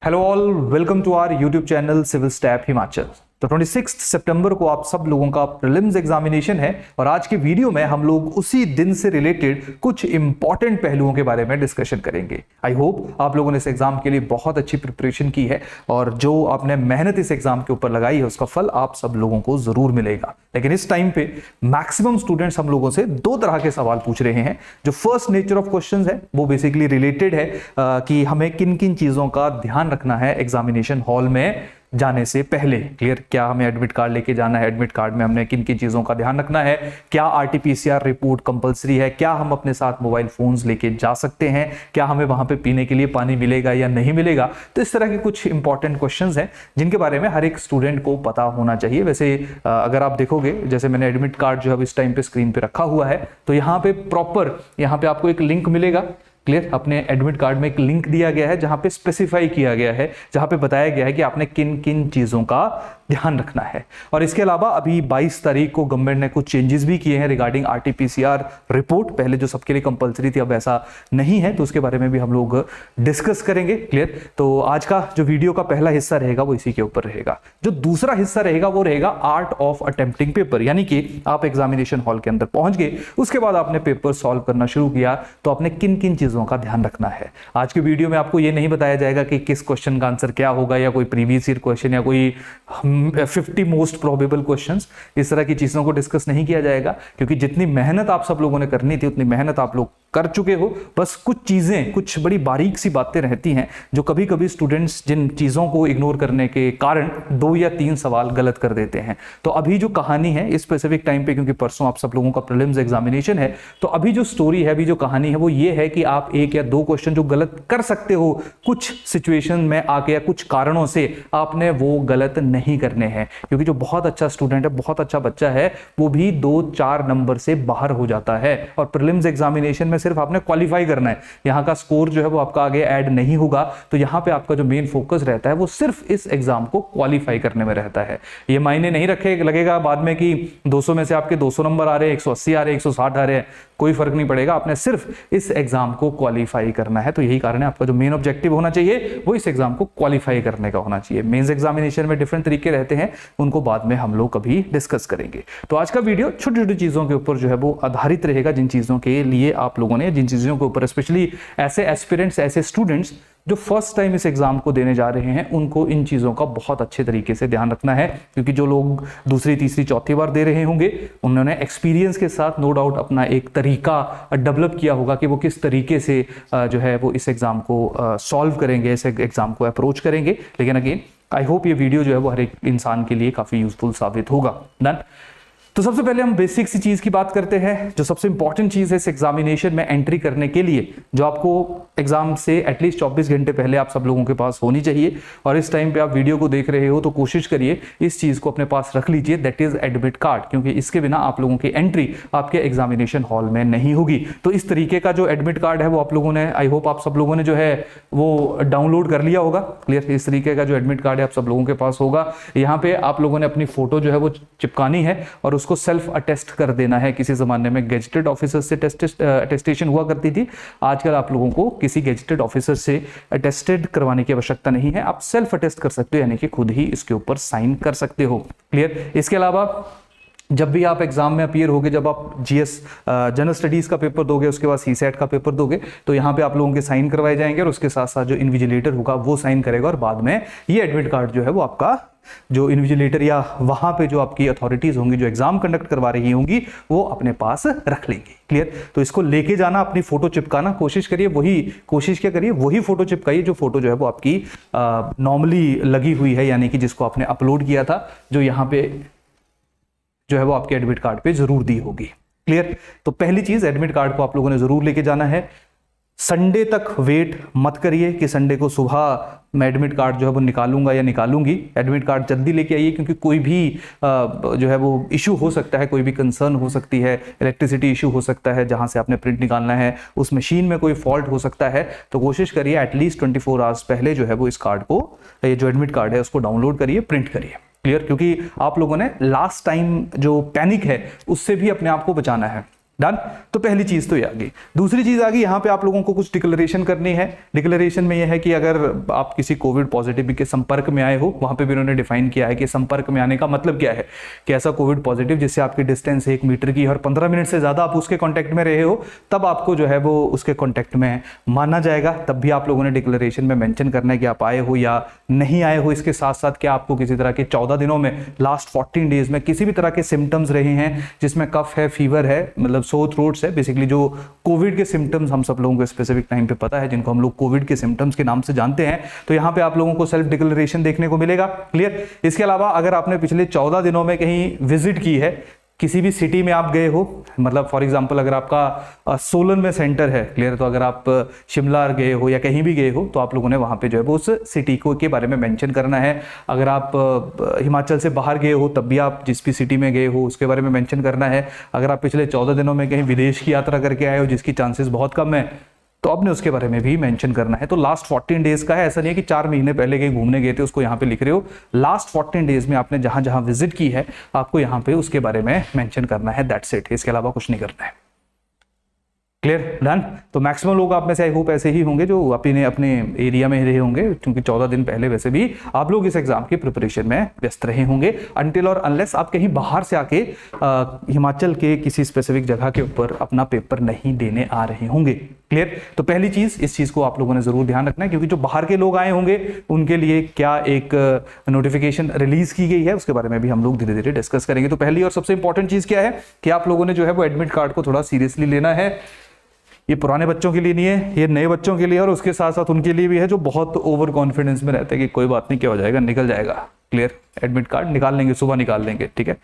Hello all, welcome to our YouTube channel civil step Himachal. तो 26 सितंबर को आप सब लोगों का प्रीलिम्स एग्जामिनेशन है और आज के वीडियो में हम लोग उसी दिन से रिलेटेड कुछ इंपॉर्टेंट पहलुओं के बारे में डिस्कशन करेंगे। आई होप आप लोगों ने इस एग्जाम के लिए बहुत अच्छी प्रिपरेशन की है और जो आपने मेहनत इस एग्जाम के ऊपर लगाई है उसका फल आप सब लोगों को जरूर मिलेगा। लेकिन इस टाइम पे मैक्सिमम स्टूडेंट्स हम लोगों से दो तरह के सवाल पूछ रहे हैं। जो फर्स्ट नेचर ऑफ क्वेश्चंस है वो बेसिकली रिलेटेड है कि हमें किन किन चीजों का ध्यान रखना है एग्जामिनेशन हॉल में जाने से पहले। क्लियर, क्या हमें एडमिट कार्ड लेके जाना है, एडमिट कार्ड में हमने किन किन चीजों का ध्यान रखना है, क्या आरटीपीसीआर रिपोर्ट कंपलसरी है, क्या हम अपने साथ मोबाइल फोन्स लेके जा सकते हैं, क्या हमें वहां पे पीने के लिए पानी मिलेगा या नहीं मिलेगा। तो इस तरह के कुछ इंपॉर्टेंट क्वेश्चंस हैं जिनके बारे में हर एक स्टूडेंट को पता होना चाहिए। वैसे अगर आप देखोगे, जैसे मैंने एडमिट कार्ड जो है इस टाइम पे स्क्रीन पे रखा हुआ है, तो यहाँ पे प्रॉपर यहाँ पे आपको एक लिंक मिलेगा। क्लियर, अपने एडमिट कार्ड में एक लिंक दिया गया है जहां पे स्पेसिफाई किया गया है, जहां पे बताया गया है कि आपने किन किन चीजों का ध्यान रखना है। और इसके अलावा अभी 22 तारीख को गवर्नमेंट ने कुछ चेंजेस भी किए हैं रिगार्डिंग आरटीपीसीआर रिपोर्ट। पहले जो सबके लिए कंपलसरी थी अब ऐसा नहीं है, तो उसके बारे में भी हम लोग डिस्कस करेंगे। क्लियर, तो आज का जो वीडियो का पहला हिस्सा रहेगा वो इसी के ऊपर रहेगा। जो दूसरा हिस्सा रहेगा वो रहेगा आर्ट ऑफ अटेम्प्टिंग पेपर, यानी कि आप एग्जामिनेशन हॉल के अंदर पहुंच गए, उसके बाद आपने पेपर सॉल्व करना शुरू किया, तो आपने किन किन चीजों का ध्यान रखना है। आज के वीडियो में आपको यह नहीं बताया जाएगा कि किस क्वेश्चन का आंसर क्या होगा, या कोई प्रीवियस ईयर क्वेश्चन, या कोई 50 मोस्ट प्रोबेबल क्वेश्चंस, इस तरह की चीजों को डिस्कस नहीं किया जाएगा, क्योंकि जितनी मेहनत आप सब लोगों ने करनी थी उतनी मेहनत आप लोग कर चुके हो। बस कुछ चीजें, कुछ बड़ी बारीक सी बातें रहती हैं जो कभी कभी स्टूडेंट्स जिन चीजों को इग्नोर करने के कारण 2 या 3 सवाल गलत कर देते हैं। तो अभी जो कहानी है इस स्पेसिफिक टाइम पे, क्योंकि परसों आप सब लोगों का प्रीलिम्स एग्जामिनेशन है, तो अभी जो स्टोरी है, अभी जो कहानी है वो ये है कि आप 1 या 2 क्वेश्चन जो गलत कर सकते हो कुछ सिचुएशन में आके या कुछ कारणों से, आपने वो गलत नहीं करने हैं। क्योंकि जो बहुत अच्छा स्टूडेंट है, बहुत अच्छा बच्चा है, वो भी 2-4 नंबर से बाहर हो जाता है। और प्रीलिम्स एग्जामिनेशन में सिर्फ आपने क्वालिफाई करना है, यहां का स्कोर जो है वो आपका आगे ऐड नहीं होगा। तो यहां पे आपका जो मेन फोकस रहता है वो सिर्फ इस एग्जाम को क्वालिफाई करने में रहता है। ये मायने नहीं लगेगा बाद में कि 200 में से आपके 200 नंबर आ रहे हैं, 180 आ रहे हैं, 160 आ रहे हैं, कोई फर्क नहीं पड़ेगा। आपने सिर्फ इस एग्जाम को क्वालिफाई करना है। तो यही कारण है आपका जो मेन ऑब्जेक्टिव होना चाहिए वो इस एग्जाम को क्वालिफाई करने का होना चाहिए। मेंस एग्जामिनेशन में डिफरेंट तरीके रहते हैं, उनको बाद में हम लोग कभी डिस्कस करेंगे। तो आज का वीडियो छोटी छोटी चीजों के ऊपर जो है वो आधारित रहेगा, जिन चीजों के लिए आप लोगों ने, जिन चीजों के ऊपर स्पेशली ऐसे एस्पिरेंट्स, ऐसे स्टूडेंट्स जो फर्स्ट टाइम इस एग्जाम को देने जा रहे हैं, उनको इन चीजों का बहुत अच्छे तरीके से ध्यान रखना है। क्योंकि जो लोग दूसरी, तीसरी, चौथी बार दे रहे होंगे, उन्होंने एक्सपीरियंस के साथ नो डाउट अपना एक तरीका डेवलप किया होगा कि वो किस तरीके से जो है वो इस एग्जाम को सॉल्व करेंगे, इस एग्जाम को अप्रोच करेंगे। लेकिन अगेन आई होप ये वीडियो जो है वो हर एक इंसान के लिए काफी यूजफुल साबित होगा। डन। तो सबसे पहले हम बेसिक सी चीज की बात करते हैं। जो सबसे इंपॉर्टेंट चीज है इस एग्जामिनेशन में एंट्री करने के लिए, जो आपको एग्जाम से एटलीस्ट 24 घंटे पहले आप सब लोगों के पास होनी चाहिए, और इस टाइम पे आप वीडियो को देख रहे हो तो कोशिश करिए इस चीज को अपने पास रख लीजिए, दैट इज एडमिट कार्ड। क्योंकि इसके बिना आप लोगों की एंट्री आपके एग्जामिनेशन हॉल में नहीं होगी। तो इस तरीके का जो एडमिट कार्ड है वो आप लोगों ने, आई होप आप सब लोगों ने जो है वो डाउनलोड कर लिया होगा। क्लियर, इस तरीके का जो एडमिट कार्ड है आप सब लोगों के पास होगा। यहाँ पे आप लोगों ने अपनी फोटो जो है वो चिपकानी है और उसको सेल्फ अटेस्ट कर देना है। किसी जमाने में गेजेटेड ऑफिसर से अटेस्टेशन हुआ करती थी, आजकल आप लोगों को किसी गेजेटेड ऑफिसर से अटेस्टेड करवाने की आवश्यकता नहीं है, आप सेल्फ अटेस्ट कर सकते हो, यानी कि खुद ही इसके ऊपर साइन कर सकते हो। क्लियर। इसके अलावा जब भी आप एग्जाम में अपीयर होगे, जब आप जीएस जनरल स्टडीज का पेपर दोगे, उसके बाद सीसेट का पेपर दोगे, तो यहाँ पे आप लोगों के साइन करवाए जाएंगे और उसके साथ साथ जो इन्विजिलेटर होगा वो साइन करेगा, और बाद में ये एडमिट कार्ड जो है वो आपका जो इन्विजिलेटर या वहां पे जो आपकी अथॉरिटीज होंगी जो एग्जाम कंडक्ट करवा रही होंगी वो अपने पास रख लेंगे। क्लियर। तो इसको लेके जाना, अपनी फोटो चिपकाना, कोशिश करिए क्या करिए वही फोटो चिपकाइए जो फोटो जो है वो आपकी नॉर्मली लगी हुई है, यानी कि जिसको आपने अपलोड किया था, जो यहाँ पे जो है वो आपके एडमिट कार्ड पे जरूर दी होगी। क्लियर। तो पहली चीज, एडमिट कार्ड को आप लोगों ने जरूर लेके जाना है। संडे तक वेट मत करिए कि संडे को सुबह मैं एडमिट कार्ड जो है वो निकालूंगा या निकालूंगी। एडमिट कार्ड जल्दी लेके आइए, क्योंकि कोई भी जो है वो इशू हो सकता है, कोई भी कंसर्न हो सकती है, इलेक्ट्रिसिटी इशू हो सकता है, जहां से आपने प्रिंट निकालना है उस मशीन में कोई फॉल्ट हो सकता है। तो कोशिश करिए एटलीस्ट 24 आवर्स पहले जो है वो इस कार्ड को, ये जो एडमिट कार्ड है उसको डाउनलोड करिए, प्रिंट करिए। क्लियर। क्योंकि आप लोगों ने लास्ट टाइम जो पैनिक है उससे भी अपने आप को बचाना है। डन। तो पहली चीज तो ये आ गई। दूसरी चीज आ गई, यहाँ पे आप लोगों को कुछ डिक्लेरेशन करनी है। डिक्लेरेशन में यह है कि अगर आप किसी कोविड पॉजिटिव के संपर्क में आए हो, वहां पे भी उन्होंने डिफाइन किया है कि संपर्क में आने का मतलब क्या है, कि ऐसा कोविड पॉजिटिव जिससे आपकी डिस्टेंस 1 मीटर की और 15 मिनट से ज्यादा आप उसके कॉन्टेक्ट में रहे हो, तब आपको जो है वो उसके कॉन्टेक्ट में माना जाएगा। तब भी आप लोगों ने डिक्लेरेशन में मेंशन करना है कि आप आए हो या नहीं आए हो। इसके साथ साथ क्या आपको किसी तरह के 14 दिनों में, लास्ट 14 डेज में किसी भी तरह के सिम्टम्स रहे हैं, जिसमें कफ है, फीवर है, मतलब सोर थ्रोट्स है, बेसिकली जो कोविड के सिम्टम्स हम सब लोगों को स्पेसिफिक टाइम पे पता है, जिनको हम लोग कोविड के सिम्टम्स के नाम से जानते हैं। तो यहाँ पे आप लोगों को सेल्फ डिक्लेरेशन देखने को मिलेगा। क्लियर। इसके अलावा अगर आपने पिछले 14 दिनों में कहीं विजिट की है, किसी भी सिटी में आप गए हो, मतलब फॉर एग्जांपल अगर आपका सोलन में सेंटर है, क्लियर, तो अगर आप शिमला गए हो या कहीं भी गए हो तो आप लोगों ने वहां पे जो है वो उस सिटी को के बारे में मेंशन करना है। अगर आप हिमाचल से बाहर गए हो तब भी आप जिस भी सिटी में गए हो उसके बारे में मेंशन करना है। अगर आप पिछले 14 दिनों में कहीं विदेश की यात्रा करके आए हो, जिसकी चांसेस बहुत कम है, तो आपने उसके बारे में भी मेंशन करना है। तो लास्ट 14 डेज का है, ऐसा नहीं है कि 4 महीने पहले कहीं घूमने गए थे उसको यहाँ पे लिख रहे हो। लास्ट 14 डेज में आपने जहां जहां विजिट की है आपको यहाँ पे उसके बारे में मेंशन करना है। दैट्स इट, इसके अलावा कुछ नहीं करना है। Clear, done. तो मैक्सिमम लोग आप में से आई होप ऐसे ही होंगे जो अपने एरिया में रहे होंगे, क्योंकि 14 दिन पहले वैसे भी आप लोग इस एग्जाम की प्रिपरेशन में व्यस्त रहे होंगे। अनटिल और अनलेस आप कहीं बाहर से आके हिमाचल के किसी स्पेसिफिक जगह के ऊपर अपना पेपर नहीं देने आ रहे होंगे। क्लियर। तो पहली चीज, इस चीज को आप लोगों ने जरूर ध्यान रखना है, क्योंकि जो बाहर के लोग आए होंगे उनके लिए क्या एक नोटिफिकेशन रिलीज की गई है उसके बारे में भी हम लोग धीरे धीरे डिस्कस करेंगे। तो पहली और सबसे इंपॉर्टेंट चीज क्या है कि आप लोगों ने जो है वो एडमिट कार्ड को थोड़ा सीरियसली लेना है। ये पुराने बच्चों के लिए नहीं है, ये नए बच्चों के लिए, और उसके साथ साथ उनके लिए भी है जो बहुत ओवर कॉन्फिडेंस में रहते हैं कि कोई बात नहीं, क्या हो जाएगा, निकल जाएगा। क्लियर। एडमिट कार्ड निकाल लेंगे, सुबह निकाल लेंगे, ठीक है।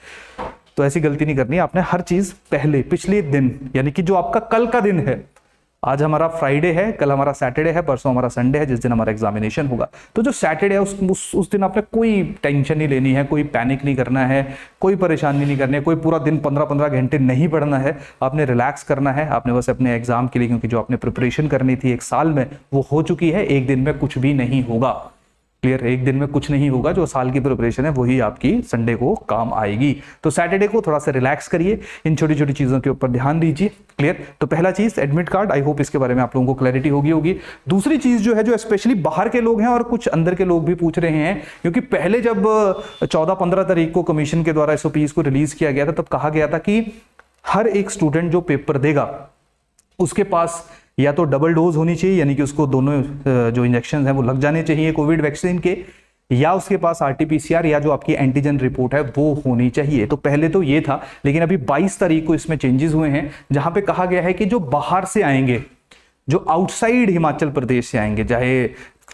तो ऐसी गलती नहीं करनी, आपने हर चीज पहले पिछले दिन, यानी कि जो आपका कल का दिन है, आज हमारा फ्राइडे है, कल हमारा सैटरडे है, परसों हमारा संडे है जिस दिन हमारा एग्जामिनेशन होगा। तो जो सैटरडे है उस दिन आपने कोई टेंशन नहीं लेनी है, कोई पैनिक नहीं करना है, कोई परेशानी नहीं करनी है, कोई पूरा दिन 15-15 घंटे नहीं पढ़ना है। आपने रिलैक्स करना है, आपने बस अपने एग्जाम के लिए, क्योंकि जो आपने प्रिपरेशन करनी थी 1 साल में वो हो चुकी है। 1 दिन में कुछ भी नहीं होगा। क्लियर। 1 दिन में कुछ नहीं होगा, जो साल की प्रिपरेशन है वही आपकी संडे को काम आएगी। तो सैटरडे को थोड़ा सा रिलैक्स करिए, इन छोटी छोटी चीजों के ऊपर ध्यान दीजिए। क्लियर। तो पहला चीज एडमिट कार्ड, आई होप इसके बारे में आप लोगों को क्लैरिटी होगी। दूसरी चीज जो है, जो स्पेशली बाहर के लोग हैं और कुछ अंदर के लोग भी पूछ रहे हैं, क्योंकि पहले जब 14-15 तारीख को कमीशन के द्वारा SOPs को रिलीज किया गया था, तब कहा गया था कि हर एक स्टूडेंट जो पेपर देगा उसके पास या तो डबल डोज होनी चाहिए, यानी कि उसको दोनों जो इंजेक्शन हैं वो लग जाने चाहिए कोविड वैक्सीन के, या उसके पास RT-PCR या जो आपकी एंटीजन रिपोर्ट है वो होनी चाहिए। तो पहले तो ये था, लेकिन अभी 22 तारीख को इसमें चेंजेस हुए हैं, जहां पे कहा गया है कि जो बाहर से आएंगे, जो आउटसाइड हिमाचल प्रदेश से आएंगे, चाहे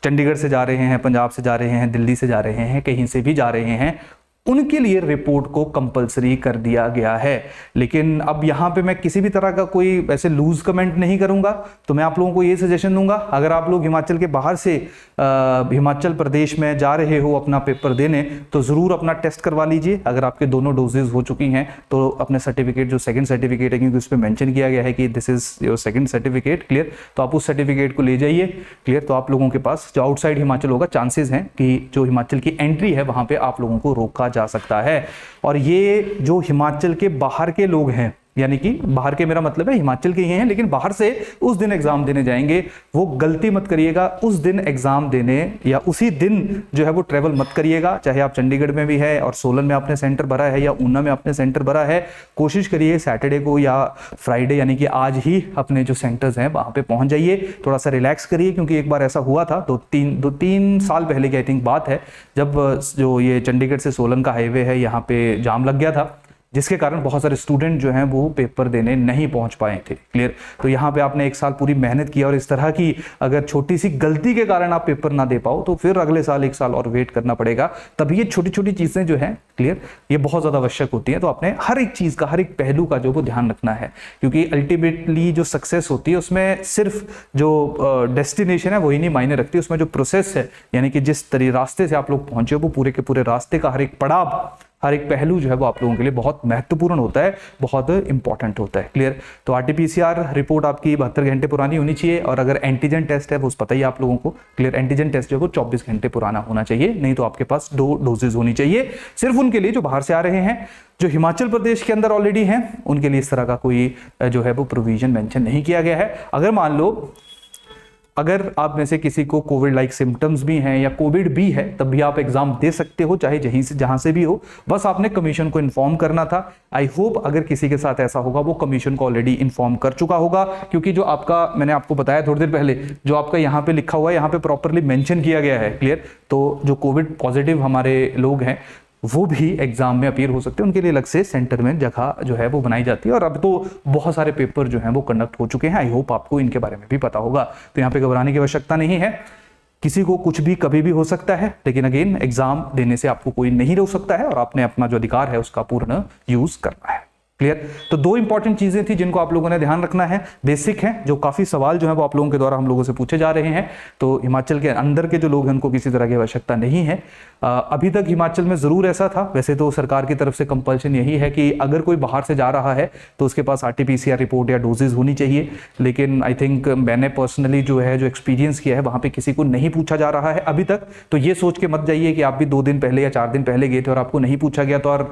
चंडीगढ़ से जा रहे हैं, पंजाब से जा रहे हैं, दिल्ली से जा रहे हैं, कहीं से भी जा रहे हैं, उनके लिए रिपोर्ट को कंपलसरी कर दिया गया है। लेकिन अब यहां पे मैं किसी भी तरह का कोई ऐसे लूज कमेंट नहीं करूंगा। तो मैं आप लोगों को ये सजेशन दूंगा, अगर आप लोग हिमाचल के बाहर से हिमाचल प्रदेश में जा रहे हो अपना पेपर देने, तो जरूर अपना टेस्ट करवा लीजिए। अगर आपके दोनों डोजेज हो चुकी हैं तो अपने सर्टिफिकेट, जो सेकंड सर्टिफिकेट है, क्योंकि उस पर मेंशन किया गया है कि this is your second certificate, clear, तो आप उस सर्टिफिकेट को ले जाइए। क्लियर। तो आप लोगों के पास जो आउटसाइड हिमाचल होगा, चांसेस हैं कि जो हिमाचल की एंट्री है वहां पे आप लोगों को रोका जा सकता है। और ये जो हिमाचल के बाहर के लोग हैं, यानी कि बाहर के मेरा मतलब है हिमाचल के ही हैं लेकिन बाहर से उस दिन एग्जाम देने जाएंगे, वो गलती मत करिएगा। उस दिन एग्जाम देने या उसी दिन जो है वो ट्रेवल मत करिएगा, चाहे आप चंडीगढ़ में भी है और सोलन में आपने सेंटर भरा है या ऊना में आपने सेंटर भरा है, कोशिश करिए सैटरडे को या फ्राइडे, यानी कि आज ही अपने जो सेंटर्स हैं वहां पे पहुंच जाइए। थोड़ा सा रिलैक्स करिए, क्योंकि एक बार ऐसा हुआ था, दो तीन साल पहले की आई थिंक बात है, जब जो ये चंडीगढ़ से सोलन का हाईवे है यहाँ पे जाम लग गया था, जिसके कारण बहुत सारे स्टूडेंट जो हैं वो पेपर देने नहीं पहुंच पाए थे। क्लियर। तो यहाँ पे आपने 1 साल पूरी मेहनत किया और इस तरह की अगर छोटी सी गलती के कारण आप पेपर ना दे पाओ तो फिर अगले साल 1 साल और वेट करना पड़ेगा। तभी ये छोटी छोटी चीजें जो है, क्लियर, ये बहुत ज्यादा आवश्यक होती है। तो आपने हर एक चीज का, हर एक पहलू का जो वो ध्यान रखना है, क्योंकि अल्टीमेटली जो सक्सेस होती है उसमें सिर्फ जो डेस्टिनेशन है वही नहीं मायने रखती, उसमें जो प्रोसेस है, यानी कि जिस रास्ते से आप लोग पहुंचे हो वो पूरे के पूरे रास्ते का हर एक पड़ाव, हर एक पहलू जो है वो आप लोगों के लिए बहुत महत्वपूर्ण होता है, बहुत इंपॉर्टेंट होता है। क्लियर? तो RT-PCR रिपोर्ट आपकी 72 घंटे पुरानी होनी चाहिए, और अगर एंटीजन टेस्ट है वो पता ही आप लोगों को। क्लियर? एंटीजन टेस्ट जो है वो 24 घंटे पुराना होना चाहिए, नहीं तो आपके पास 2 डोजेज होनी चाहिए। सिर्फ उनके लिए जो बाहर से आ रहे हैं, जो हिमाचल प्रदेश के अंदर ऑलरेडी हैं, उनके लिए इस तरह का कोई जो है वो प्रोविजन मेंशन नहीं किया गया है। अगर मान लो अगर आप में से किसी को कोविड लाइक सिम्टम्स भी हैं या कोविड भी है, तब भी आप एग्जाम दे सकते हो, चाहे जहां से भी हो। बस आपने कमीशन को इन्फॉर्म करना था। आई होप अगर किसी के साथ ऐसा होगा वो कमीशन को ऑलरेडी इन्फॉर्म कर चुका होगा, क्योंकि जो आपका, मैंने आपको बताया थोड़ी देर पहले, जो आपका यहाँ पे लिखा हुआ है, यहाँ पे प्रॉपरली मेंशन किया गया है। क्लियर? तो जो कोविड पॉजिटिव हमारे लोग हैं वो भी एग्जाम में अपीयर हो सकते हैं, उनके लिए अलग से सेंटर में जगह जो है वो बनाई जाती है। और अब तो बहुत सारे पेपर जो हैं वो कंडक्ट हो चुके हैं, आई होप आपको इनके बारे में भी पता होगा। तो यहाँ पे घबराने की आवश्यकता नहीं है, किसी को कुछ भी कभी भी हो सकता है, लेकिन अगेन एग्जाम देने से आपको कोई नहीं रोक सकता है, और आपने अपना जो अधिकार है उसका पूर्ण यूज करना है। क्लियर? तो 2 इंपॉर्टेंट चीजें थी जिनको आप लोगों ने ध्यान रखना है, बेसिक है, जो काफी सवाल जो है वो आप लोगों के द्वारा हम लोगों से पूछे जा रहे हैं। तो हिमाचल के अंदर के जो लोग हैं उनको किसी तरह की आवश्यकता नहीं है। अभी तक हिमाचल में जरूर ऐसा था, वैसे तो सरकार की तरफ से कंपल्शन यही है कि अगर कोई बाहर से जा रहा है तो उसके पास RT-PCR रिपोर्ट या डोजेज होनी चाहिए, लेकिन आई थिंक मैंने पर्सनली जो एक्सपीरियंस किया है, वहां पे किसी को नहीं पूछा जा रहा है अभी तक। तो ये सोच के मत जाइए कि आप भी 2 दिन पहले या 4 दिन पहले गए थे और आपको नहीं पूछा गया, तो और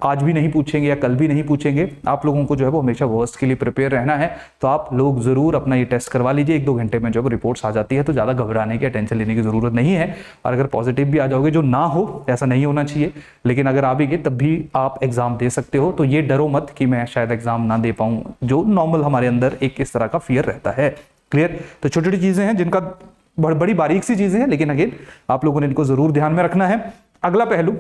आज भी नहीं पूछेंगे या कल भी नहीं पूछेंगे। आप लोगों को जो है वो हमेशा वर्स्ट के लिए प्रिपेयर रहना है। तो आप लोग जरूर अपना ये टेस्ट करवा लीजिए, 1-2 घंटे में जब रिपोर्ट्स आ जाती है तो ज्यादा घबराने की, टेंशन लेने की जरूरत नहीं है। और अगर पॉजिटिव भी आ जाओगे, जो ना हो, ऐसा नहीं होना चाहिए, लेकिन अगर आ भी गए तब भी आप एग्जाम दे सकते हो। तो ये डरो मत कि मैं शायद एग्जाम ना दे पाऊं, जो नॉर्मल हमारे अंदर एक इस तरह का फियर रहता है। क्लियर? तो छोटी छोटी चीजें हैं जिनका बड़ी बारीक सी चीजें हैं, लेकिन अगेन आप लोगों ने इनको जरूर ध्यान में रखना है। अगला पहलू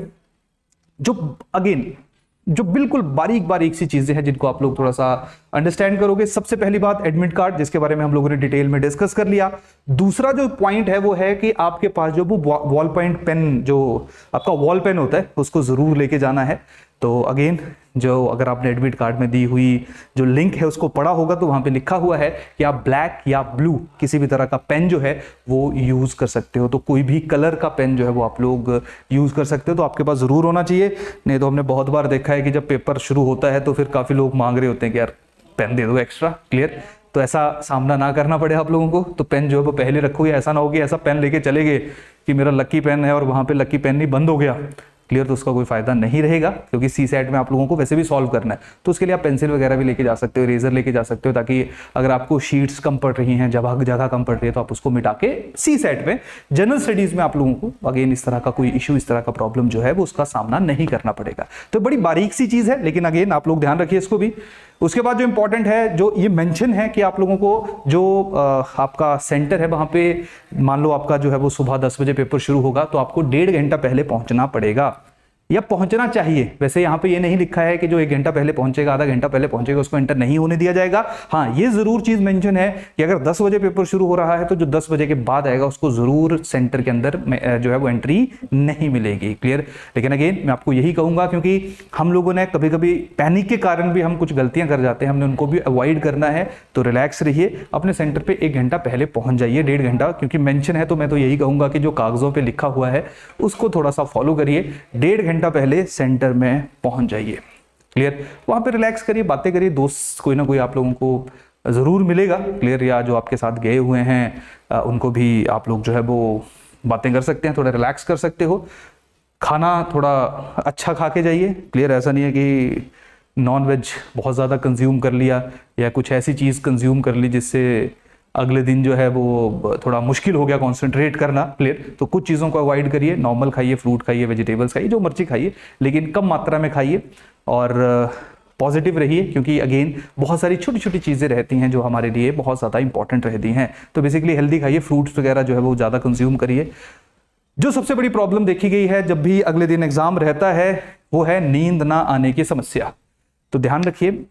जो बिल्कुल बारीक सी चीजें हैं जिनको आप लोग थोड़ा सा अंडरस्टैंड करोगे। सबसे पहली बात एडमिट कार्ड, जिसके बारे में हम लोगों ने डिटेल में डिस्कस कर लिया। दूसरा जो पॉइंट है वो है कि आपके पास जो वो वॉल पॉइंट पेन, जो आपका वॉल पेन होता है, उसको जरूर लेके जाना है। तो अगेन जो अगर आपने एडमिट कार्ड में दी हुई जो लिंक है उसको पढ़ा होगा तो वहां पे लिखा हुआ है कि आप ब्लैक या ब्लू किसी भी तरह का पेन जो है वो यूज कर सकते हो। तो कोई भी कलर का पेन जो है वो आप लोग यूज कर सकते हो, तो आपके पास जरूर होना चाहिए। नहीं तो हमने बहुत बार देखा है कि जब पेपर शुरू होता है तो फिर काफी लोग मांग रहे होते हैं कि यार पेन दे दो एक्स्ट्रा। क्लियर? तो ऐसा सामना ना करना पड़े आप लोगों को। तो पेन जो है वो पहले रखोगे, ऐसा ना हो कि ऐसा पेन लेके चले गए कि मेरा लकी पेन है और वहां पे लकी पेन नहीं बंद हो गया। क्लियर? तो उसका कोई फायदा नहीं रहेगा, क्योंकि CSAT में आप लोगों को वैसे भी सॉल्व करना है। तो उसके लिए आप पेंसिल वगैरह भी लेके जा सकते हो, इरेजर लेके जा सकते हो, ताकि अगर आपको शीट्स कम पड़ रही हैं, जगह कम पड़ रही है, तो आप उसको मिटा के CSAT में, जनरल स्टडीज में आप लोगों को अगेन इस तरह का कोई इश्यू, इस तरह का प्रॉब्लम जो है वो उसका सामना नहीं करना पड़ेगा। तो बड़ी बारीक सी चीज है, लेकिन अगेन आप लोग ध्यान रखिए इसको भी। उसके बाद जो इंपॉर्टेंट है, जो ये मेंशन है कि आप लोगों को जो आपका सेंटर है वहां पे, मान लो आपका जो है वो सुबह 10 बजे पेपर शुरू होगा, तो आपको 1.5 घंटा पहले पहुंचना पड़ेगा या पहुंचना चाहिए। वैसे यहाँ पे ये नहीं लिखा है कि जो 1 घंटा पहले पहुंचेगा, आधा घंटा पहले पहुंचेगा, उसको एंटर नहीं होने दिया जाएगा। हाँ, ये जरूर चीज मेंशन है कि अगर 10 बजे पेपर शुरू हो रहा है तो जो 10 बजे के बाद आएगा उसको जरूर सेंटर के अंदर जो है वो एंट्री नहीं मिलेगी। क्लियर? लेकिन अगेन मैं आपको यही कहूंगा, क्योंकि हम लोगों ने कभी कभी पैनिक के कारण भी हम कुछ गलतियां कर जाते हैं, हमने उनको भी अवॉइड करना है। तो रिलैक्स रहिए, अपने सेंटर पे 1 घंटा पहले पहुंच जाइए, 1.5 घंटा, क्योंकि मेंशन है। तो मैं तो यही कहूंगा कि जो कागजों पे लिखा हुआ है उसको थोड़ा सा फॉलो करिए, 1.5 घंटा पहले सेंटर में पहुंच जाइए। क्लियर? वहां पे रिलैक्स करिए, बातें करिए, दोस्त कोई ना कोई आप लोगों को जरूर मिलेगा। क्लियर? या जो आपके साथ गए हुए हैं उनको भी आप लोग जो है वो बातें कर सकते हैं, थोड़ा रिलैक्स कर सकते हो। खाना थोड़ा अच्छा खा के जाइए। क्लियर? ऐसा नहीं है कि नॉन वेज बहुत ज़्यादा कंज्यूम कर लिया या कुछ ऐसी चीज़ कंज्यूम कर ली जिससे अगले दिन जो है वो थोड़ा मुश्किल हो गया कॉन्सेंट्रेट करना। क्लियर? तो कुछ चीज़ों को अवॉइड करिए, नॉर्मल खाइए, फ्रूट खाइए, वेजिटेबल्स खाइए, जो मर्जी खाइए, लेकिन कम मात्रा में खाइए और पॉजिटिव रहिए, क्योंकि अगेन बहुत सारी छोटी छोटी चीज़ें रहती हैं जो हमारे लिए बहुत ज़्यादा इंपॉर्टेंट रहती हैं। तो बेसिकली हेल्दी खाइए, फ्रूट्स वगैरह जो है वो ज़्यादा कंज्यूम करिए। जो सबसे बड़ी प्रॉब्लम देखी गई है जब भी अगले दिन एग्जाम रहता है वो है नींद ना आने की समस्या। तो ध्यान रखिए,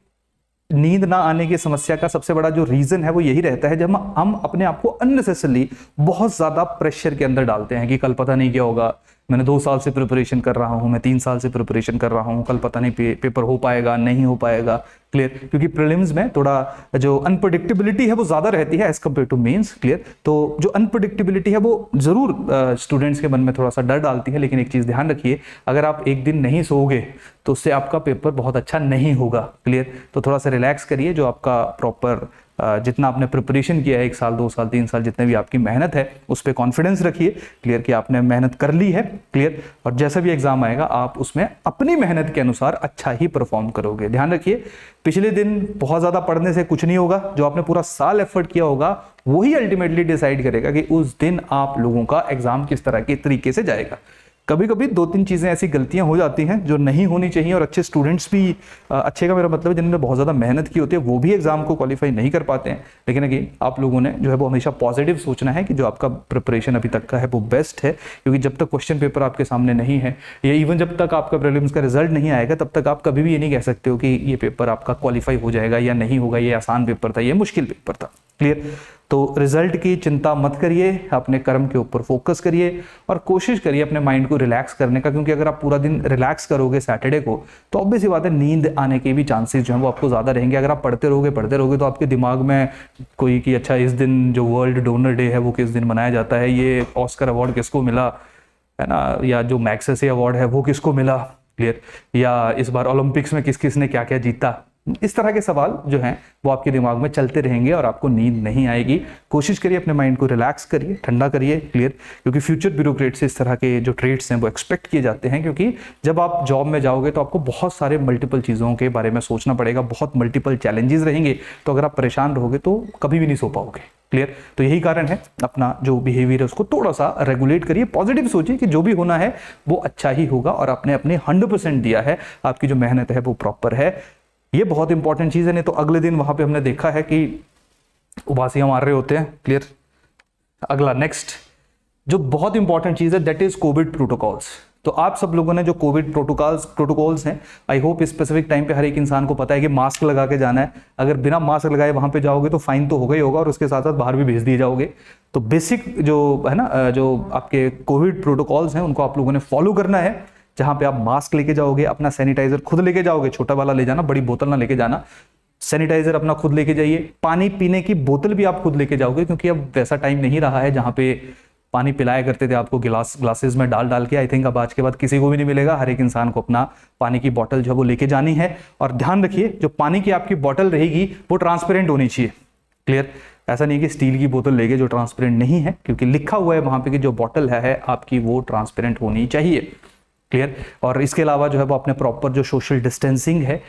नींद ना आने की समस्या का सबसे बड़ा जो रीजन है वो यही रहता है जब हम अपने आप को अननेसेसरली बहुत ज्यादा प्रेशर के अंदर डालते हैं कि कल पता नहीं क्या होगा, मैंने 2 साल से प्रिपरेशन कर रहा हूं, मैं 3 साल से प्रिपरेशन कर रहा हूं, कल पता नहीं पेपर हो पाएगा नहीं हो पाएगा। क्लियर, क्योंकि प्रीलिम्स में थोड़ा जो अनप्रेडिक्टेबिलिटी है वो ज्यादा रहती है as compared to men's. Clear, तो जो अनप्रेडिक्टेबिलिटी है वो जरूर स्टूडेंट्स के मन में थोड़ा सा डर डालती है, लेकिन एक चीज ध्यान रखिए, अगर आप एक दिन नहीं सोओगे तो उससे आपका पेपर बहुत अच्छा नहीं होगा। क्लियर, तो थोड़ा सा रिलैक्स करिए, जो आपका प्रॉपर जितना आपने प्रिपरेशन किया है 1 साल 2 साल 3 साल जितने भी आपकी मेहनत है उस पर कॉन्फिडेंस रखिए। क्लियर, कि आपने मेहनत कर ली है। क्लियर, और जैसा भी एग्जाम आएगा आप उसमें अपनी मेहनत के अनुसार अच्छा ही परफॉर्म करोगे। ध्यान रखिए, पिछले दिन बहुत ज्यादा पढ़ने से कुछ नहीं होगा, जो आपने पूरा साल एफर्ट किया होगा वही अल्टीमेटली डिसाइड करेगा कि उस दिन आप लोगों का एग्जाम किस तरह के तरीके से जाएगा। कभी कभी 2-3 चीजें ऐसी गलतियां हो जाती हैं जो नहीं होनी चाहिए, और अच्छे स्टूडेंट्स भी, अच्छे का मेरा मतलब है जिन्होंने बहुत ज्यादा मेहनत की होती है, वो भी एग्जाम को क्वालिफाई नहीं कर पाते हैं। लेकिन अगेन आप लोगों ने जो है वो हमेशा पॉजिटिव सोचना है कि जो आपका प्रिपरेशन अभी तक का है वो बेस्ट है, क्योंकि जब तक क्वेश्चन पेपर आपके सामने नहीं है, या इवन जब तक आपका प्रीलिम्स का रिजल्ट नहीं आएगा, तब तक आप कभी भी ये नहीं कह सकते हो कि ये पेपर आपका क्वालिफाई हो जाएगा या नहीं होगा, ये आसान पेपर था, ये मुश्किल पेपर था। क्लियर, तो रिजल्ट की चिंता मत करिए, अपने कर्म के ऊपर फोकस करिए और कोशिश करिए अपने माइंड को रिलैक्स करने का, क्योंकि अगर आप पूरा दिन रिलैक्स करोगे सैटरडे को तो ऑब्वियस सी बात है नींद आने के भी चांसेस जो है वो आपको ज्यादा रहेंगे। अगर आप पढ़ते रहोगे तो आपके दिमाग में कोई कि अच्छा इस दिन जो वर्ल्ड डोनर डे है वो किस दिन मनाया जाता है, ये ऑस्कर अवार्ड किसको मिला है ना, या जो मैग्सेसे अवार्ड है वो किसको मिला। क्लियर, या इस बार ओलंपिक्स में किस किस ने क्या क्या जीता, इस तरह के सवाल जो हैं वो आपके दिमाग में चलते रहेंगे और आपको नींद नहीं आएगी। कोशिश करिए अपने माइंड को रिलैक्स करिए, ठंडा करिए। क्लियर, क्योंकि फ्यूचर ब्यूरोक्रेट से इस तरह के जो ट्रेड्स हैं वो एक्सपेक्ट किए जाते हैं, क्योंकि जब आप जॉब में जाओगे तो आपको बहुत सारे मल्टीपल चीज़ों के बारे में सोचना पड़ेगा, बहुत मल्टीपल चैलेंजेस रहेंगे, तो अगर आप परेशान रहोगे तो कभी भी नहीं सो पाओगे। क्लियर, तो यही कारण है अपना जो बिहेवियर है उसको थोड़ा सा रेगुलेट करिए, पॉजिटिव सोचिए कि जो भी होना है वो अच्छा ही होगा और आपने अपने 100% दिया है, आपकी जो मेहनत है वो प्रॉपर है। ये बहुत इंपॉर्टेंट चीज है, नहीं तो अगले दिन वहां पे हमने देखा है कि उबासियां मार रहे होते हैं। क्लियर, अगला नेक्स्ट जो बहुत इंपॉर्टेंट चीज है दैट इज कोविड प्रोटोकॉल्स। तो आप सब लोगों ने जो कोविड प्रोटोकॉल्स हैं, आई होप स्पेसिफिक टाइम पे हर एक इंसान को पता है कि मास्क लगा के जाना है। अगर बिना मास्क लगाए वहां पे जाओगे तो फाइन तो होगा ही होगा और उसके साथ साथ बाहर भी भेज दिए जाओगे। तो बेसिक जो है ना, जो आपके कोविड प्रोटोकॉल्स हैं उनको आप लोगों ने फॉलो करना है। जहां पे आप मास्क लेके जाओगे, अपना सैनिटाइजर खुद लेके जाओगे, छोटा वाला ले जाना, बड़ी बोतल ना लेके जाना। सैनिटाइजर अपना खुद लेके जाइए, पानी पीने की बोतल भी आप खुद लेके जाओगे, क्योंकि अब वैसा टाइम नहीं रहा है जहां पे पानी पिलाया करते थे आपको ग्लासेस में डाल के। आई थिंक अब आज के बाद किसी को भी नहीं मिलेगा, हर एक इंसान को अपना पानी की बोतल जो है वो लेके जानी है। और ध्यान रखिए जो पानी की आपकी बोतल रहेगी वो ट्रांसपेरेंट होनी चाहिए। क्लियर, ऐसा नहीं कि स्टील की बोतल लेके जो ट्रांसपेरेंट नहीं है, क्योंकि लिखा हुआ है वहां पे कि जो बोतल है आपकी वो ट्रांसपेरेंट होनी चाहिए। क्लियर, और इसके अलावा जो है वो अपने प्रॉपर जो सोशल डिस्टेंसिंग है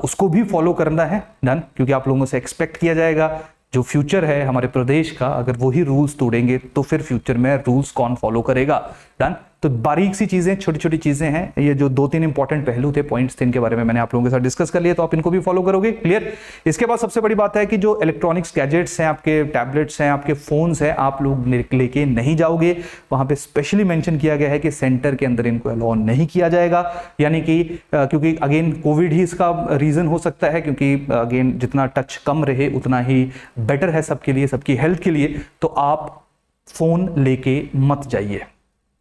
उसको भी फॉलो करना है। डन, क्योंकि आप लोगों से एक्सपेक्ट किया जाएगा जो फ्यूचर है हमारे प्रदेश का, अगर वही रूल्स तोड़ेंगे तो फिर फ्यूचर में रूल्स कौन फॉलो करेगा। डन, तो बारीक सी चीजें, छोटी छोटी चीजें हैं, ये जो 2-3 इंपॉर्टेंट पहलू थे, पॉइंट्स थे, इनके बारे में मैंने आप लोगों के साथ डिस्कस कर लिया, तो आप इनको भी फॉलो करोगे। क्लियर, इसके बाद सबसे बड़ी बात है कि जो इलेक्ट्रॉनिक्स गैजेट्स हैं, आपके टैबलेट्स हैं, आपके फोन्स हैं, आप लोग लेके नहीं जाओगे। वहां पे स्पेशली मेंशन किया गया है कि सेंटर के अंदर इनको अलाउ नहीं किया जाएगा, यानी कि क्योंकि अगेन कोविड ही इसका रीजन हो सकता है, क्योंकि अगेन जितना टच कम रहे उतना ही बेटर है सबके लिए, सबकी हेल्थ के लिए। तो आप फोन लेके मत जाइए।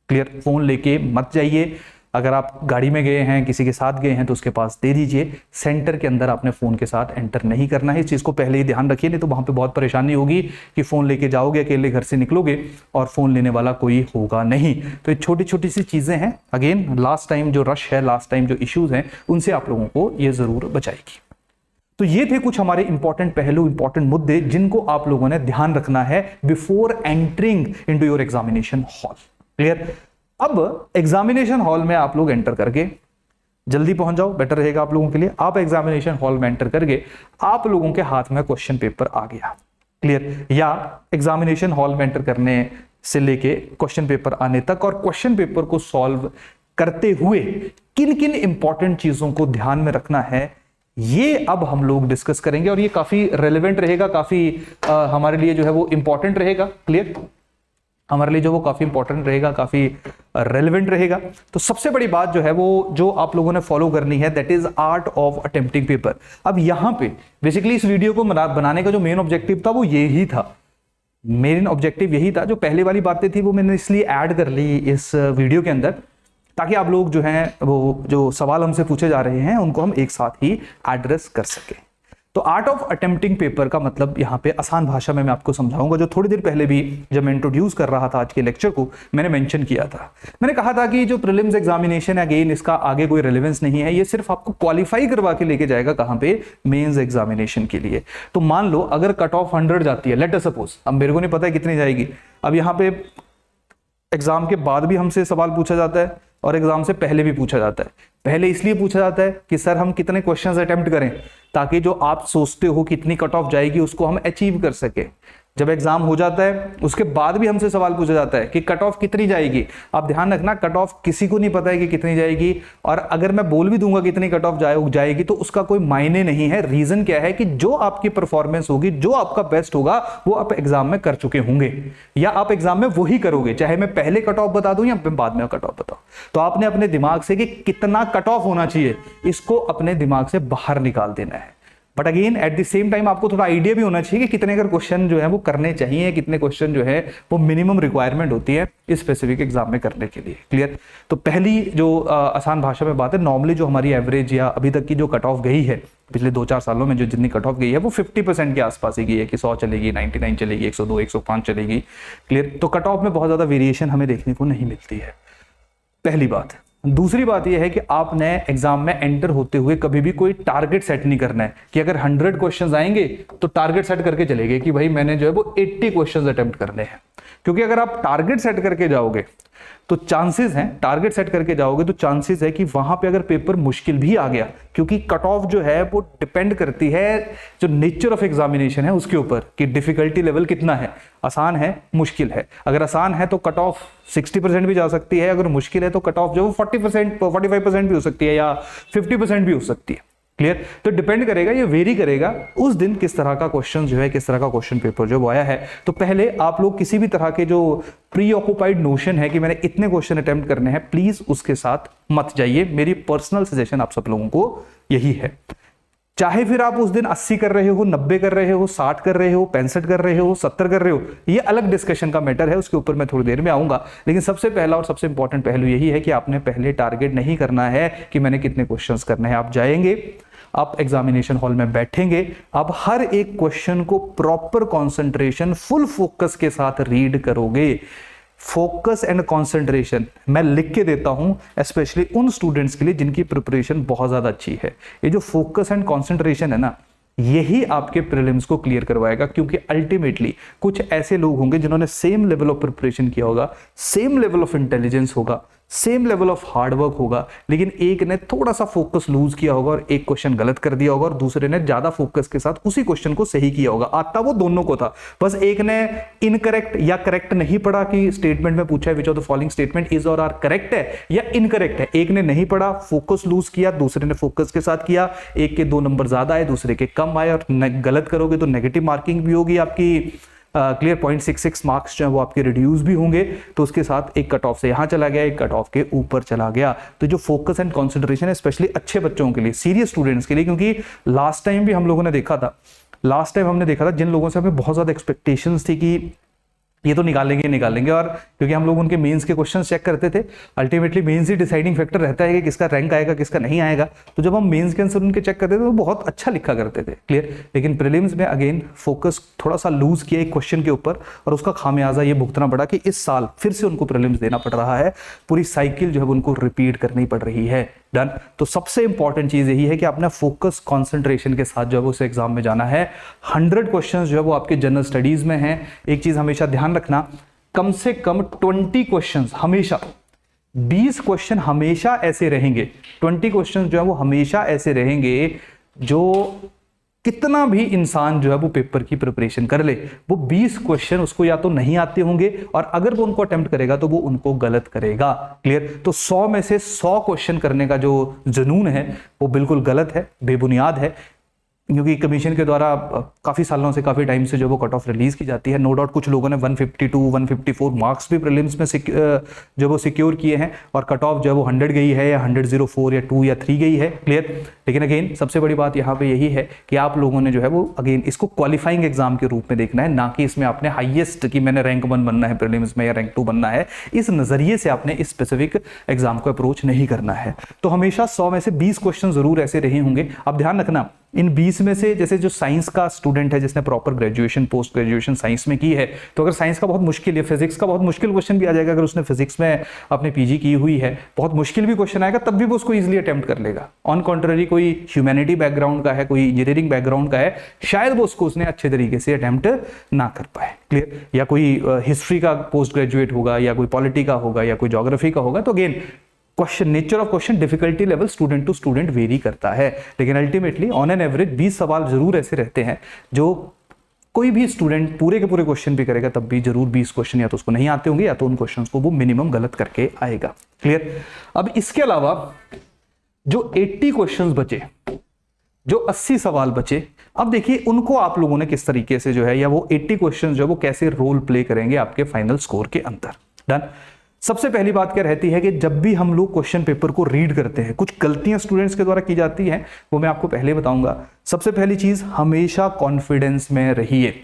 क्लियर, फोन लेके मत जाइए। अगर आप गाड़ी में गए हैं, किसी के साथ गए हैं तो उसके पास दे दीजिए। सेंटर के अंदर आपने फोन के साथ एंटर नहीं करना है, इस चीज को पहले ही ध्यान रखिए, नहीं तो वहां पे बहुत परेशानी होगी कि फोन लेके जाओगे, अकेले घर से निकलोगे और फोन लेने वाला कोई होगा नहीं। तो ये छोटी छोटी सी चीजें हैं, अगेन लास्ट टाइम जो रश है, लास्ट टाइम जो इश्यूज हैं, उनसे आप लोगों को ये जरूर बचाएगी। तो ये थे कुछ हमारे इंपॉर्टेंट पहलू, इंपॉर्टेंट मुद्दे जिनको आप लोगों ने ध्यान रखना है before entering into your examination hall. Clear, अब एग्जामिनेशन हॉल में आप लोग एंटर करके जल्दी पहुंच जाओ, बेटर रहेगा आप लोगों के लिए। आप एग्जामिनेशन हॉल में एंटर करके आप लोगों के हाथ में क्वेश्चन पेपर आ गया। क्लियर, या एग्जामिनेशन हॉल में एंटर करने से लेके क्वेश्चन पेपर आने तक और क्वेश्चन पेपर को सॉल्व करते हुए किन किन इंपॉर्टेंट चीजों को ध्यान में रखना है, ये अब हम लोग डिस्कस करेंगे और ये काफी रेलेवेंट रहेगा, काफी हमारे लिए जो है वो इंपॉर्टेंट रहेगा। क्लियर, हमारे लिए जो वो काफी इंपॉर्टेंट रहेगा, काफी रेलेवेंट रहेगा। तो सबसे बड़ी बात जो है वो जो आप लोगों ने फॉलो करनी है, that is art of attempting paper. अब यहां पे बेसिकली इस वीडियो को बनाने का जो मेन ऑब्जेक्टिव था वो यही था, मेन ऑब्जेक्टिव यही था। जो पहले वाली बातें थी वो मैंने इसलिए ऐड कर ली इस वीडियो के अंदर, ताकि आप लोग जो हैं वो जो सवाल हमसे पूछे जा रहे हैं उनको हम एक साथ ही एड्रेस कर सके। तो आर्ट ऑफ अटेम्प्टिंग पेपर का मतलब यहाँ पे आसान भाषा में मैं आपको समझाऊंगा, जो थोड़ी देर पहले भी जब मैं इंट्रोड्यूस कर रहा था आज के लेक्चर को मैंने मेंशन किया था। मैंने कहा था कि जो प्रीलिम्स एग्जामिनेशन है, अगेन इसका आगे कोई रिलेवेंस नहीं है, ये सिर्फ आपको क्वालिफाई करवा के लेके जाएगा कहाँ पे, मेंस एग्जामिनेशन के लिए। तो मान लो अगर कट ऑफ 100 जाती है, लेट अस सपोज, अब मेरे को नहीं पता है कितनी जाएगी, अब यहाँ पे एग्जाम के बाद भी हमसे सवाल पूछा जाता है और एग्जाम से पहले भी पूछा जाता है। पहले इसलिए पूछा जाता है कि सर हम कितने क्वेश्चंस अटेम्प्ट करें ताकि जो आप सोचते हो कितनी कट ऑफ जाएगी उसको हम अचीव कर सके। जब एग्जाम हो जाता है उसके बाद भी हमसे सवाल पूछा जाता है कि कट ऑफ कितनी जाएगी। आप ध्यान रखना, कट ऑफ किसी को नहीं पता है कि कितनी जाएगी, और अगर मैं बोल भी दूंगा कितनी कट ऑफ जाएगी तो उसका कोई मायने नहीं है। रीजन क्या है कि जो आपकी परफॉर्मेंस होगी, जो आपका बेस्ट होगा वो आप एग्जाम में कर चुके होंगे, या आप एग्जाम में वही करोगे, चाहे मैं पहले कट ऑफ बता दूं या बाद में कट ऑफ बताऊं। तो आपने अपने दिमाग से कि कितना कट ऑफ होना चाहिए इसको अपने दिमाग से बाहर निकाल देना है। But again at the same time आपको थोड़ा आइडिया भी होना चाहिए कि कितने अगर क्वेश्चन जो है वो करने चाहिए, कितने क्वेश्चन जो है वो मिनिमम रिक्वायरमेंट होती है इस स्पेसिफिक एग्जाम में करने के लिए। क्लियर? तो पहली जो आसान भाषा में बात है, नॉर्मली जो हमारी एवरेज या अभी तक की जो कट ऑफ गई है पिछले 2-4 सालों में, जो जितनी कट ऑफ गई है वो 50% के आसपास ही गई है कि 100 चलेगी, 99 चलेगी, 102, 105 चलेगी। क्लियर? तो कट ऑफ में बहुत ज्यादा वेरिएशन हमें देखने को नहीं मिलती है, पहली बात। दूसरी बात यह है कि आपने एग्जाम में एंटर होते हुए कभी भी कोई टारगेट सेट नहीं करना है कि अगर 100 क्वेश्चंस आएंगे तो टारगेट सेट करके चलेंगे कि भाई मैंने जो है वो 80 क्वेश्चंस अटेम्प्ट करने हैं। क्योंकि अगर आप टारगेट सेट करके जाओगे तो चांसेस हैं, टारगेट सेट करके जाओगे तो चांसेस है कि वहां पे अगर पेपर मुश्किल भी आ गया, क्योंकि कट ऑफ जो है वो डिपेंड करती है जो नेचर ऑफ एग्जामिनेशन है उसके ऊपर कि डिफिकल्टी लेवल कितना है, आसान है, मुश्किल है। अगर आसान है तो कट ऑफ 60% भी जा सकती है, अगर मुश्किल है तो कट ऑफ जो 40%, 45% भी हो सकती है या 50% भी हो सकती है। क्लियर? तो डिपेंड करेगा, ये वेरी करेगा उस दिन किस तरह का क्वेश्चन जो है, किस तरह का क्वेश्चन पेपर जो आया है। तो पहले आप लोग किसी भी तरह के जो प्री ऑक्युपाइड नोशन है कि मैंने इतने क्वेश्चन अटेम्प्ट करने हैं, प्लीज उसके साथ मत जाइए। मेरी पर्सनल सजेशन आप सब लोगों को यही है। चाहे फिर आप उस दिन 80 कर रहे हो, 90 कर रहे हो, 60 कर रहे हो, 65 कर रहे हो, 70 कर रहे हो, ये अलग डिस्कशन का मैटर है, उसके ऊपर मैं थोड़ी देर में आऊंगा। लेकिन सबसे पहला और सबसे इंपॉर्टेंट पहलू यही है कि आपने पहले टारगेट नहीं करना है कि मैंने कितने क्वेश्चंस करने हैं। आप जाएंगे, आप एग्जामिनेशन हॉल में बैठेंगे, आप हर एक क्वेश्चन को प्रॉपर कंसंट्रेशन, फुल फोकस के साथ रीड करोगे। फोकस एंड कंसंट्रेशन मैं लिख के देता हूं स्पेशली उन स्टूडेंट्स के लिए जिनकी प्रिपरेशन बहुत ज्यादा अच्छी है। ये जो फोकस एंड कंसंट्रेशन है ना, यही आपके प्रीलिम्स को क्लियर करवाएगा। क्योंकि अल्टीमेटली कुछ ऐसे लोग होंगे जिन्होंने सेम लेवल ऑफ प्रिपरेशन किया होगा, सेम लेवल ऑफ इंटेलिजेंस होगा, सेम लेवल ऑफ हार्डवर्क होगा, लेकिन एक ने थोड़ा सा फोकस लूज किया होगा और एक क्वेश्चन गलत कर दिया होगा, और दूसरे ने ज्यादा फोकस के साथ उसी क्वेश्चन को सही किया होगा। आता वो दोनों को था, बस एक ने इनकरेक्ट या करेक्ट नहीं पढ़ा कि स्टेटमेंट में पूछा है which of the following statement is और आर करेक्ट है या इनकरेक्ट है। एक ने नहीं पढ़ा, फोकस लूज किया, दूसरे ने फोकस के साथ किया, एक के 2 नंबर ज्यादा आए, दूसरे के कम आए, और गलत करोगे तो नेगेटिव मार्किंग भी होगी आपकी। क्लियर? 0.66 मार्क्स जो है वो आपके रिड्यूस भी होंगे। तो उसके साथ एक कट ऑफ से यहां चला गया, एक कट ऑफ के ऊपर चला गया। तो जो फोकस एंड कंसंट्रेशन है स्पेशली अच्छे बच्चों के लिए, सीरियस स्टूडेंट्स के लिए, क्योंकि लास्ट टाइम भी हम लोगों ने देखा था जिन लोगों से हमें बहुत ज्यादा एक्सपेक्टेशंस थी कि ये तो निकालेंगे, और क्योंकि हम लोग उनके मेंस के क्वेश्चन चेक करते थे, अल्टीमेटली मेंस ही डिसाइडिंग फैक्टर रहता है कि किसका रैंक आएगा, किसका नहीं आएगा। तो जब हम मेंस के आंसर उनके चेक करते थे तो बहुत अच्छा लिखा करते थे। क्लियर? लेकिन प्रीलिम्स में अगेन फोकस थोड़ा सा लूज किया एक क्वेश्चन के ऊपर, और उसका खामियाजा ये भुगतना पड़ा कि इस साल फिर से उनको प्रीलिम्स देना पड़ रहा है, पूरी साइकिल जो है उनको रिपीट करनी पड़ रही है। डन? तो सबसे इंपॉर्टेंट चीज यही है कि आपने फोकस कंसंट्रेशन के साथ जो है उस एग्जाम में जाना है। 100 क्वेश्चंस जो है वो आपके जनरल स्टडीज में हैं। एक चीज हमेशा ध्यान रखना, कम से कम 20 क्वेश्चंस हमेशा, 20 क्वेश्चन हमेशा ऐसे रहेंगे, 20 क्वेश्चंस जो है वो हमेशा ऐसे रहेंगे जो कितना भी इंसान जो है वो पेपर की प्रिपरेशन कर ले, वो 20 क्वेश्चन उसको या तो नहीं आते होंगे, और अगर वो उनको अटेम्प्ट करेगा तो वो उनको गलत करेगा। क्लियर? तो 100 में से 100 क्वेश्चन करने का जो जुनून है वो बिल्कुल गलत है, बेबुनियाद है। क्योंकि कमीशन के द्वारा काफी सालों से, काफी टाइम से जो वो कट ऑफ रिलीज की जाती है। नो डाउट कुछ लोगों ने 152, 154 मार्क्स भी प्रीलिम्स में जो वो सिक्योर किए हैं, और कट ऑफ जो है वो 100 गई है या 104 या 2 या 3 गई है। क्लियर? लेकिन अगेन सबसे बड़ी बात यहाँ पे यही है कि आप लोगों ने जो है वो अगेन इसको क्वालिफाइंग एग्जाम के रूप में देखना है, ना कि इसमें आपने हाईएस्ट कि मैंने रैंक 1 बनना है प्रीलिम्स में या रैंक 2 बनना है। इस नजरिए से आपने इस स्पेसिफिक एग्जाम को अप्रोच नहीं करना है। तो हमेशा 100 में से 20 क्वेश्चन जरूर ऐसे रहे होंगे। अब ध्यान रखना, इन 20 में से जैसे जो साइंस का स्टूडेंट है जिसने proper graduation post graduation science में की है, तो अगर साइंस का बहुत मुश्किल या फिजिक्स का बहुत मुश्किल क्वेश्चन भी आ जाएगा, अगर उसने फिजिक्स में अपने पीजी की हुई है, बहुत मुश्किल भी क्वेश्चन आएगा तब भी वो उसको इजीली अटेम्प्ट कर लेगा। ऑन कॉन्ट्ररी कोई ह्यूमैनिटी बैकग्राउंड का है, कोई इंजीनियरिंग बैकग्राउंड का है, शायद वो उसको उसने अच्छे तरीके से अटेम्प्ट ना कर पाए। क्लियर? या कोई हिस्ट्री का पोस्ट ग्रेजुएट होगा, या कोई पॉलिटी का होगा, या कोई ज्योग्राफी का होगा, तो again question, nature of question, difficulty level student to student vary करता है, लेकिन अल्टीमेटली ऑन एन एवरेज 20 सवाल जरूर ऐसे रहते हैं जो कोई भी स्टूडेंट पूरे के पूरे क्वेश्चन भी करेगा तब भी जरूर 20 क्वेश्चन या तो उसको नहीं आते होंगे या तो उन क्वेश्चंस को वो मिनिमम गलत करके आएगा। क्लियर? अब इसके अलावा जो 80 क्वेश्चंस बचे, जो 80 सवाल बचे, अब देखिए उनको आप लोगों ने किस तरीके से जो है, या वो 80 क्वेश्चंस जो है वो कैसे रोल प्ले करेंगे आपके फाइनल स्कोर के अंदर। डन? सबसे पहली बात क्या रहती है कि जब भी हम लोग क्वेश्चन पेपर को रीड करते हैं, कुछ गलतियां स्टूडेंट्स के द्वारा की जाती हैं, वो मैं आपको पहले बताऊंगा। सबसे पहली चीज, हमेशा कॉन्फिडेंस में रहिए।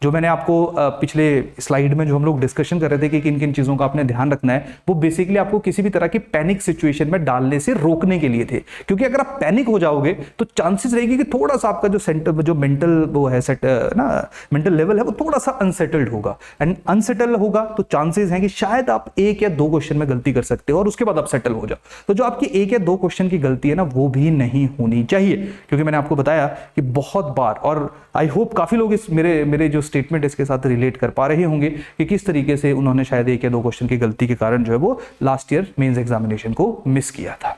जो मैंने आपको पिछले स्लाइड में जो हम लोग डिस्कशन कर रहे थे कि किन किन चीजों का आपने ध्यान रखना है, वो बेसिकली आपको किसी भी तरह की पैनिक सिचुएशन में डालने से रोकने के लिए थे। क्योंकि अगर आप पैनिक हो जाओगे तो चांसेस रहेगी कि थोड़ा सा आपका जो सेंटर जो मेंटल वो है सेट ना मेंटल लेवल है वो थोड़ा सा अनसेटल्ड होगा, एंड अनसेटल होगा तो चांसेस हैं कि शायद आप 1 या 2 क्वेश्चन में गलती कर सकते हो और उसके बाद आप सेटल हो जाओ। तो जो आपकी 1 या 2 क्वेश्चन की गलती है ना, वो भी नहीं होनी चाहिए, क्योंकि मैंने आपको बताया कि बहुत बार, और आई होप काफी लोग इस मेरे जो स्टेटमेंट इसके साथ रिलेट कर पा रहे होंगे कि किस तरीके से उन्होंने शायद 1 या 2 क्वेश्चन की गलती के कारण जो है वो लास्ट ईयर मेंस एग्जामिनेशन को मिस किया था।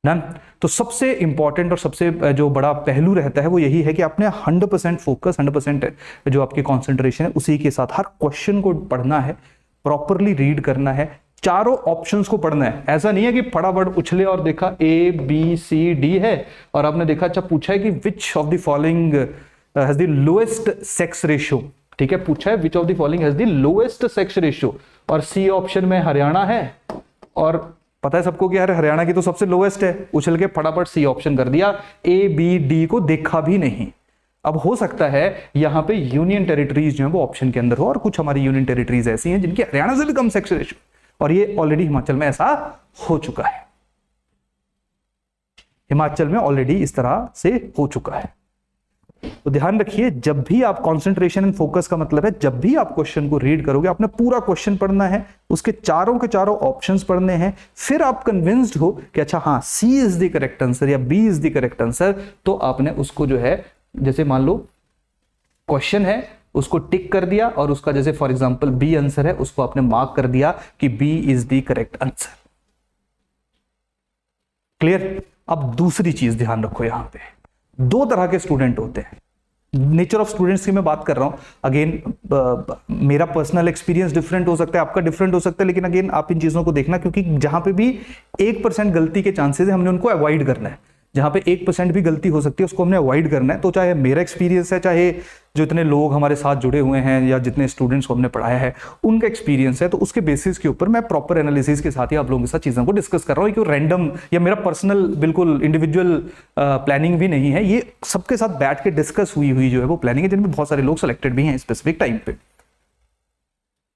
डन? तो सबसे इंपॉर्टेंट और सबसे जो बड़ा पहलू रहता है वो यही है कि आपने 100% फोकस, 100% जो आपकी कंसंट्रेशन है उसी के साथ हर क्वेश्चन को पढ़ना है, प्रॉपरली रीड करना है, चारों ऑप्शंस को पढ़ना है। ऐसा नहीं है कि फटाफट उछले और देखा A B C D है और आपने देखा, अच्छा पूछा है कि which of the following has the lowest sex ratio, ठीक है, पूछा है which of the following has the lowest sex ratio, और सी ऑप्शन में हरियाणा है, और पता है सबको कि यार हरियाणा की तो सबसे लोएस्ट है, उछल के फटाफट सी ऑप्शन कर दिया, A B D को देखा भी नहीं। अब हो सकता है यहां पे यूनियन टेरिटरीज जो है वो ऑप्शन के अंदर हो, और कुछ हमारी यूनियन टेरिटरीज ऐसी हैं जिनकी हरियाणा से भी कम सेक्स रेशियो, और ये ऑलरेडी हिमाचल में ऐसा हो चुका है। हिमाचल में ऑलरेडी इस तरह से हो चुका है। तो ध्यान रखिए, जब भी आप कंसंट्रेशन एंड फोकस का मतलब है जब भी आप क्वेश्चन को रीड करोगे आपने पूरा क्वेश्चन पढ़ना है, उसके चारों के चारों ऑप्शंस पढ़ने हैं, फिर आप कन्विंस्ड हो कि अच्छा हाँ C is the correct answer या B is the correct answer, तो आपने उसको जो है, जैसे मान लो क्वेश्चन है उसको टिक कर दिया और उसका जैसे फॉर एग्जांपल बी आंसर है उसको आपने मार्क कर दिया कि B is the correct answer. Clear? अब दूसरी चीज ध्यान रखो, यहां पे 2 तरह के स्टूडेंट होते हैं। नेचर ऑफ स्टूडेंट्स की मैं बात कर रहा हूं, अगेन मेरा पर्सनल एक्सपीरियंस डिफरेंट हो सकता है, आपका डिफरेंट हो सकता है, लेकिन अगेन आप इन चीजों को देखना, क्योंकि जहां पे भी 1% गलती के चांसेस है हमने उनको अवॉइड करना है। जहां पे 1% भी गलती हो सकती है उसको हमने अवॉइड करना है। तो चाहे मेरा एक्सपीरियंस है, चाहे जो इतने लोग हमारे साथ जुड़े हुए हैं या जितने स्टूडेंट्स को हमने पढ़ाया है उनका एक्सपीरियंस है, तो उसके बेसिस के ऊपर मैं प्रॉपर एनालिसिस के साथ ही आप लोगों के साथ चीजों को डिस्कस कर रहा हूं। कि रैंडम या मेरा पर्सनल बिल्कुल इंडिविजुअल प्लानिंग भी नहीं है, ये सबके साथ बैठ के डिस्कस हुई जो है वो प्लानिंग है, जिनमें बहुत सारे लोग सेलेक्टेड भी हैं स्पेसिफिक टाइम पे।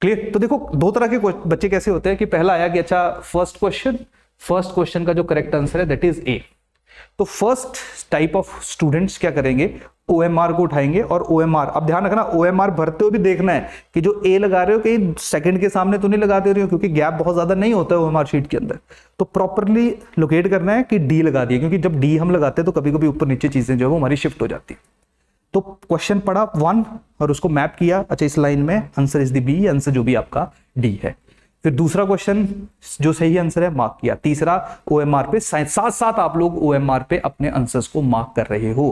क्लियर? तो देखो 2 तरह के बच्चे कैसे होते हैं कि पहला आया कि अच्छा फर्स्ट क्वेश्चन का जो करेक्ट आंसर है दैट इज ए। तो फर्स्ट टाइप ऑफ स्टूडेंट्स क्या करेंगे, OMR को उठाएंगे, और OMR, अब ध्यान रखना OMR भरते हुए भी देखना है कि जो A लगा रहे हो कहीं सेकंड के सामने तो नहीं लगा दे रहे हो, क्योंकि गैप बहुत ज्यादा नहीं होता है OMR शीट के अंदर। तो प्रॉपरली लोकेट करना है कि D लगा दिया, क्योंकि जब D हम लगाते हैं तो कभी कभी ऊपर नीचे चीजें जो है वो हमारी शिफ्ट हो जाती है। तो क्वेश्चन पढ़ा 1 और उसको मैप किया, अच्छा इस लाइन में answer is the B, answer जो भी आपका D है। फिर दूसरा क्वेश्चन जो सही आंसर है मार्क किया, तीसरा OMR पे साथ साथ आप लोग OMR पे अपने आंसर्स को मार्क कर रहे हो।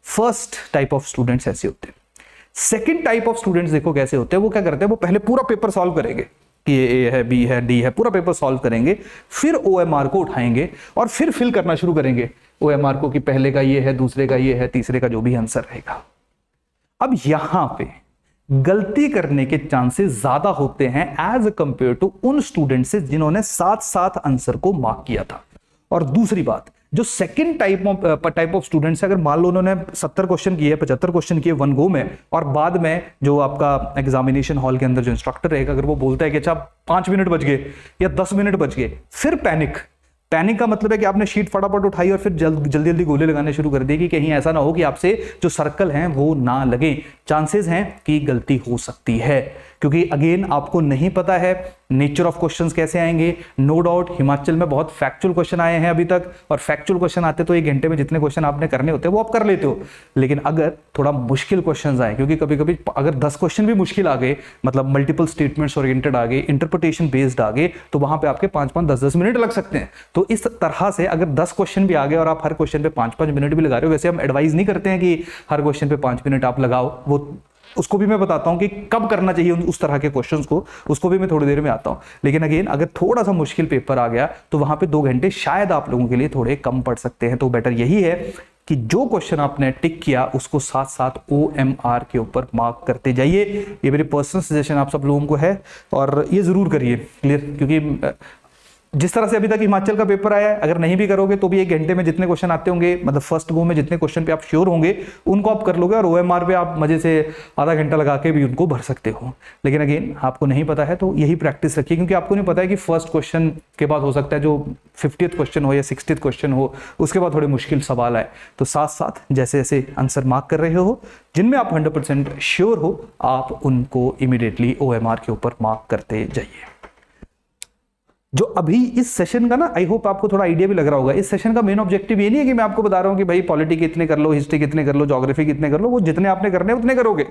फर्स्ट टाइप ऑफ स्टूडेंट्स ऐसे होते हैं। सेकंड टाइप ऑफ स्टूडेंट्स देखो कैसे होते हैं, वो क्या करते हैं, वो पहले पूरा पेपर सॉल्व करेंगे कि ये A है, B है, D है, पूरा पेपर सॉल्व करेंगे, फिर OMR को उठाएंगे और फिर फिल करना शुरू करेंगे OMR को कि पहले का ये है, दूसरे का ये है, तीसरे का जो भी आंसर रहेगा। अब यहां पे गलती करने के चांसेस ज्यादा होते हैं एज कंपेयर टू उन स्टूडेंट से जिन्होंने साथ साथ आंसर को मार्क किया था। और दूसरी बात, जो सेकंड टाइप ऑफ स्टूडेंट्स है, अगर मान लो उन्होंने 70 क्वेश्चन किए, 75 क्वेश्चन किए 1 गो में, और बाद में जो आपका एग्जामिनेशन हॉल के अंदर जो इंस्ट्रक्टर रहेगा अगर वो बोलता है कि अच्छा 5 मिनट बच गए या 10 मिनट बच गए, फिर पैनिक, पैनिक का मतलब है कि आपने शीट फटाफट उठाई और फिर जल्दी जल्दी गोले लगाने शुरू कर दिए कि कहीं ऐसा ना हो कि आपसे जो सर्कल हैं वो ना लगे। चांसेस हैं कि गलती हो सकती है, क्योंकि अगेन आपको नहीं पता है नेचर ऑफ क्वेश्चंस कैसे आएंगे। नो डाउट हिमाचल में बहुत फैक्चुअल क्वेश्चन आए हैं अभी तक, और फैक्चुअल क्वेश्चन आते तो 1 घंटे में जितने क्वेश्चन आपने करने होते हैं वो आप कर लेते हो। लेकिन अगर थोड़ा मुश्किल क्वेश्चन आए, क्योंकि कभी कभी अगर 10 क्वेश्चन भी मुश्किल आ गए, मतलब मल्टीपल स्टेटमेंट्स ओरिएंटेड आ गए, इंटरप्रिटेशन बेस्ड आ गए, तो वहां पे आपके 5-5, 10-10 मिनट लग सकते हैं। तो इस तरह से अगर 10 क्वेश्चन भी आ गए और आप हर क्वेश्चन पे 5-5 मिनट भी लगा रहे हो, वैसे हम एडवाइज नहीं करते हैं कि हर क्वेश्चन पे 5 मिनट आप लगाओ, वो उसको भी मैं बताता हूं कि कब करना चाहिए उस तरह के क्वेश्चंस को, उसको भी मैं थोड़ी देर में आता हूं। लेकिन अगेन अगर थोड़ा सा मुश्किल पेपर आ गया तो वहां पे 2 घंटे शायद आप लोगों के लिए थोड़े कम पड़ सकते हैं। तो बेटर यही है कि जो क्वेश्चन आपने टिक किया उसको साथ साथ OMR के ऊपर मार्क करते जाइए। ये मेरी पर्सनल सजेशन आप सब लोगों को है और ये जरूर करिए, क्लियर। क्योंकि जिस तरह से अभी तक हिमाचल का पेपर आया है, अगर नहीं भी करोगे तो भी 1 घंटे में जितने क्वेश्चन आते होंगे, मतलब फर्स्ट गो में जितने क्वेश्चन पे आप श्योर होंगे उनको आप कर लोगे, और OMR पे आप मजे से आधा घंटा लगा के भी उनको भर सकते हो। लेकिन अगेन आपको नहीं पता है तो यही प्रैक्टिस रखिए, क्योंकि आपको नहीं पता है कि फर्स्ट क्वेश्चन के बाद हो सकता है जो 50th क्वेश्चन हो या 60th क्वेश्चन हो, उसके बाद थोड़े मुश्किल सवाल आए। तो साथ साथ जैसे जैसे आंसर मार्क कर रहे हो, जिनमें आप 100% श्योर हो, आप उनको इमीडिएटली OMR के ऊपर मार्क करते जाइए। जो अभी इस सेशन का ना, आई होप आपको थोड़ा आइडिया भी लग रहा होगा, इस सेशन का मेन ऑब्जेक्टिव ये नहीं है कि मैं आपको बता रहा हूं कि भाई पॉलिटी कितने कर लो, हिस्ट्री कितने कर लो, ज्योग्राफी कितने कर लो, वो जितने आपने करने उतने करोगे।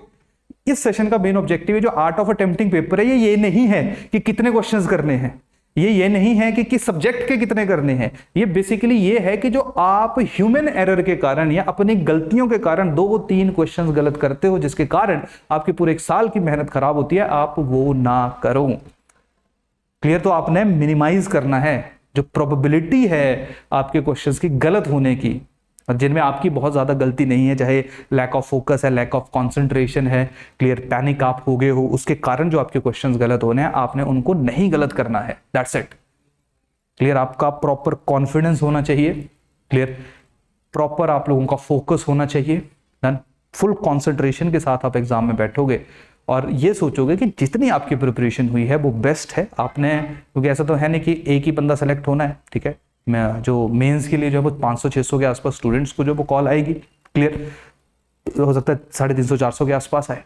इस सेशन का मेन ऑब्जेक्टिव है जो आर्ट ऑफ अटेम्प्टिंग पेपर है, ये नहीं है कि कितने क्वेश्चंस करने हैं, ये नहीं है कि किस सब्जेक्ट के कितने करने हैं। ये बेसिकली ये है कि जो आप ह्यूमन एरर के कारण या अपनी गलतियों के कारण 2-3 क्वेश्चंस गलत करते हो, जिसके कारण आपके पूरे 1 साल की मेहनत खराब होती है, आप वो ना करो। क्लियर। तो आपने मिनिमाइज करना है जो प्रोबेबिलिटी है आपके क्वेश्चंस की गलत होने की, जिनमें आपकी बहुत ज्यादा गलती नहीं है, चाहे लैक ऑफ फोकस है, लैक ऑफ कंसंट्रेशन है, क्लियर, पैनिक आप हो गए हो, उसके कारण जो आपके क्वेश्चंस गलत होने हैं, आपने उनको नहीं गलत करना है। That's it. क्लियर। आपका प्रॉपर कॉन्फिडेंस होना चाहिए, क्लियर, प्रॉपर आप लोगों का फोकस होना चाहिए, डन। फुल कॉन्सेंट्रेशन के साथ आप एग्जाम में बैठोगे और ये सोचोगे कि जितनी आपकी प्रिपरेशन हुई है वो बेस्ट है आपने, क्योंकि ऐसा तो है नहीं कि एक ही बंदा सेलेक्ट होना है, ठीक है। मैं जो मेंस के लिए जो है वो 500-600 के आसपास स्टूडेंट्स को जो वो कॉल आएगी, क्लियर, हो सकता है 350-400 के आसपास आए।